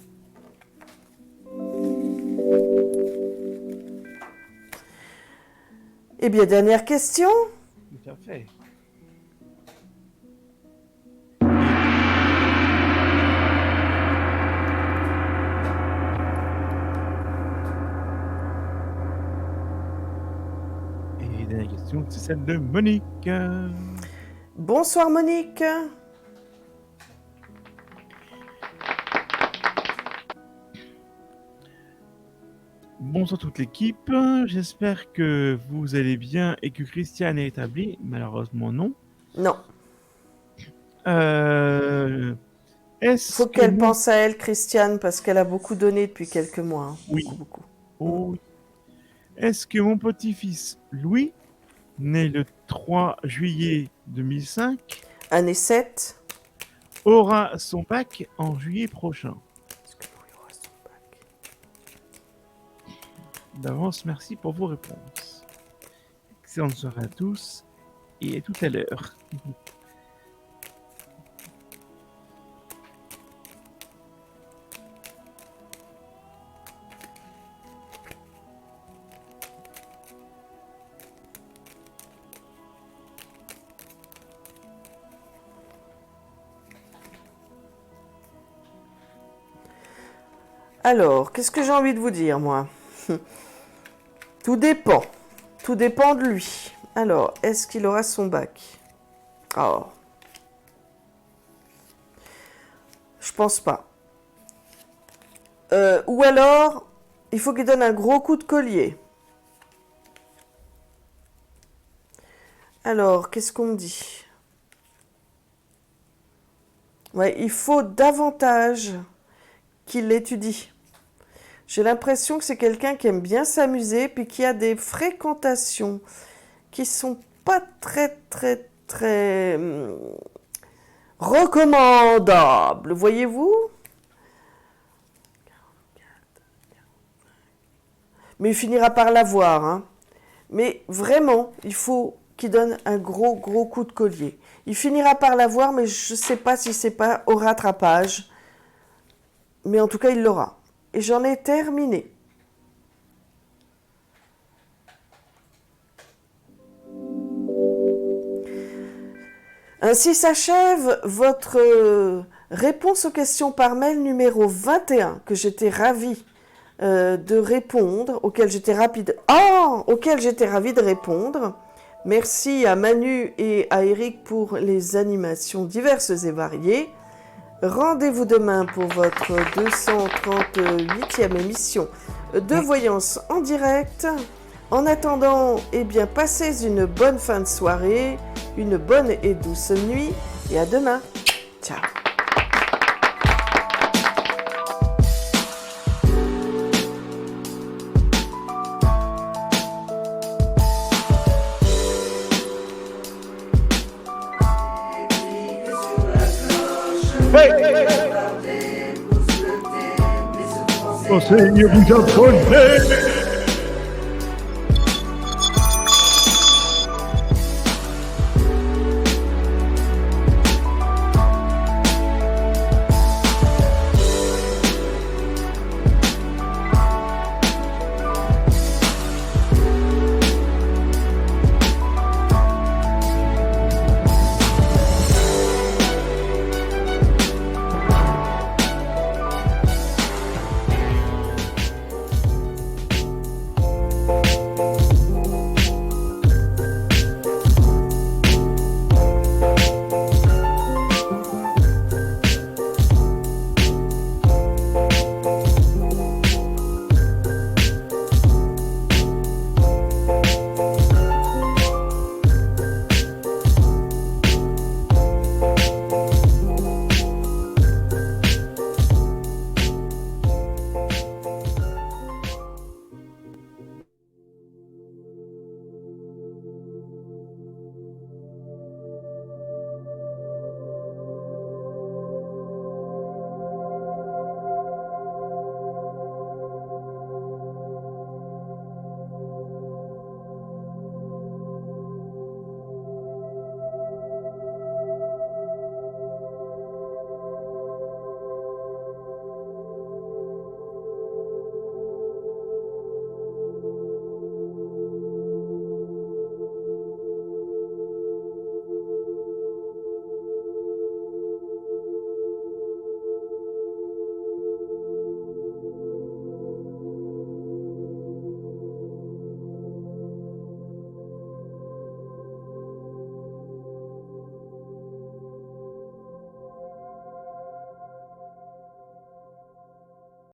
Eh bien, dernière question.
Tout à fait. Et dernière question, c'est celle de Monique.
Bonsoir Monique.
Bonsoir toute l'équipe. J'espère que vous allez bien et que Christiane est établie. Malheureusement, non.
Non,
Est-ce
faut
que
qu'elle
mon...
pense à elle, Christiane, parce qu'elle a beaucoup donné depuis quelques mois. Hein.
Oui.
Beaucoup.
Oh, oui. Est-ce que mon petit-fils Louis, né le 3 juillet 2005,
Année 7.
aura son bac en juillet prochain?
Est-ce que Louis aura son bac?
D'avance, merci pour vos réponses. Excellente soirée à tous et à tout à l'heure.
Alors, qu'est-ce que j'ai envie de vous dire, moi? Tout dépend. Tout dépend de lui. Alors, est-ce qu'il aura son bac? Oh. Je pense pas. Ou alors, il faut qu'il donne un gros coup de collier. Alors, qu'est-ce qu'on me dit? Ouais, il faut davantage qu'il l'étudie. J'ai l'impression que c'est quelqu'un qui aime bien s'amuser, puis qui a des fréquentations qui sont pas très recommandables, voyez-vous? Mais il finira par l'avoir, hein. Mais vraiment, il faut qu'il donne un gros coup de collier. Il finira par l'avoir, mais je ne sais pas si c'est pas au rattrapage. Mais en tout cas, il l'aura. Et j'en ai terminé. Ainsi s'achève votre réponse aux questions par mail numéro 21, que j'étais ravie de répondre, auquel j'étais ravie de répondre. Merci à Manu et à Eric pour les animations diverses et variées. Rendez-vous demain pour votre 238e émission de Voyance en direct. En attendant, eh bien, passez une bonne fin de soirée, une bonne et douce nuit, et à demain. Ciao.
Enseigne vous apprenez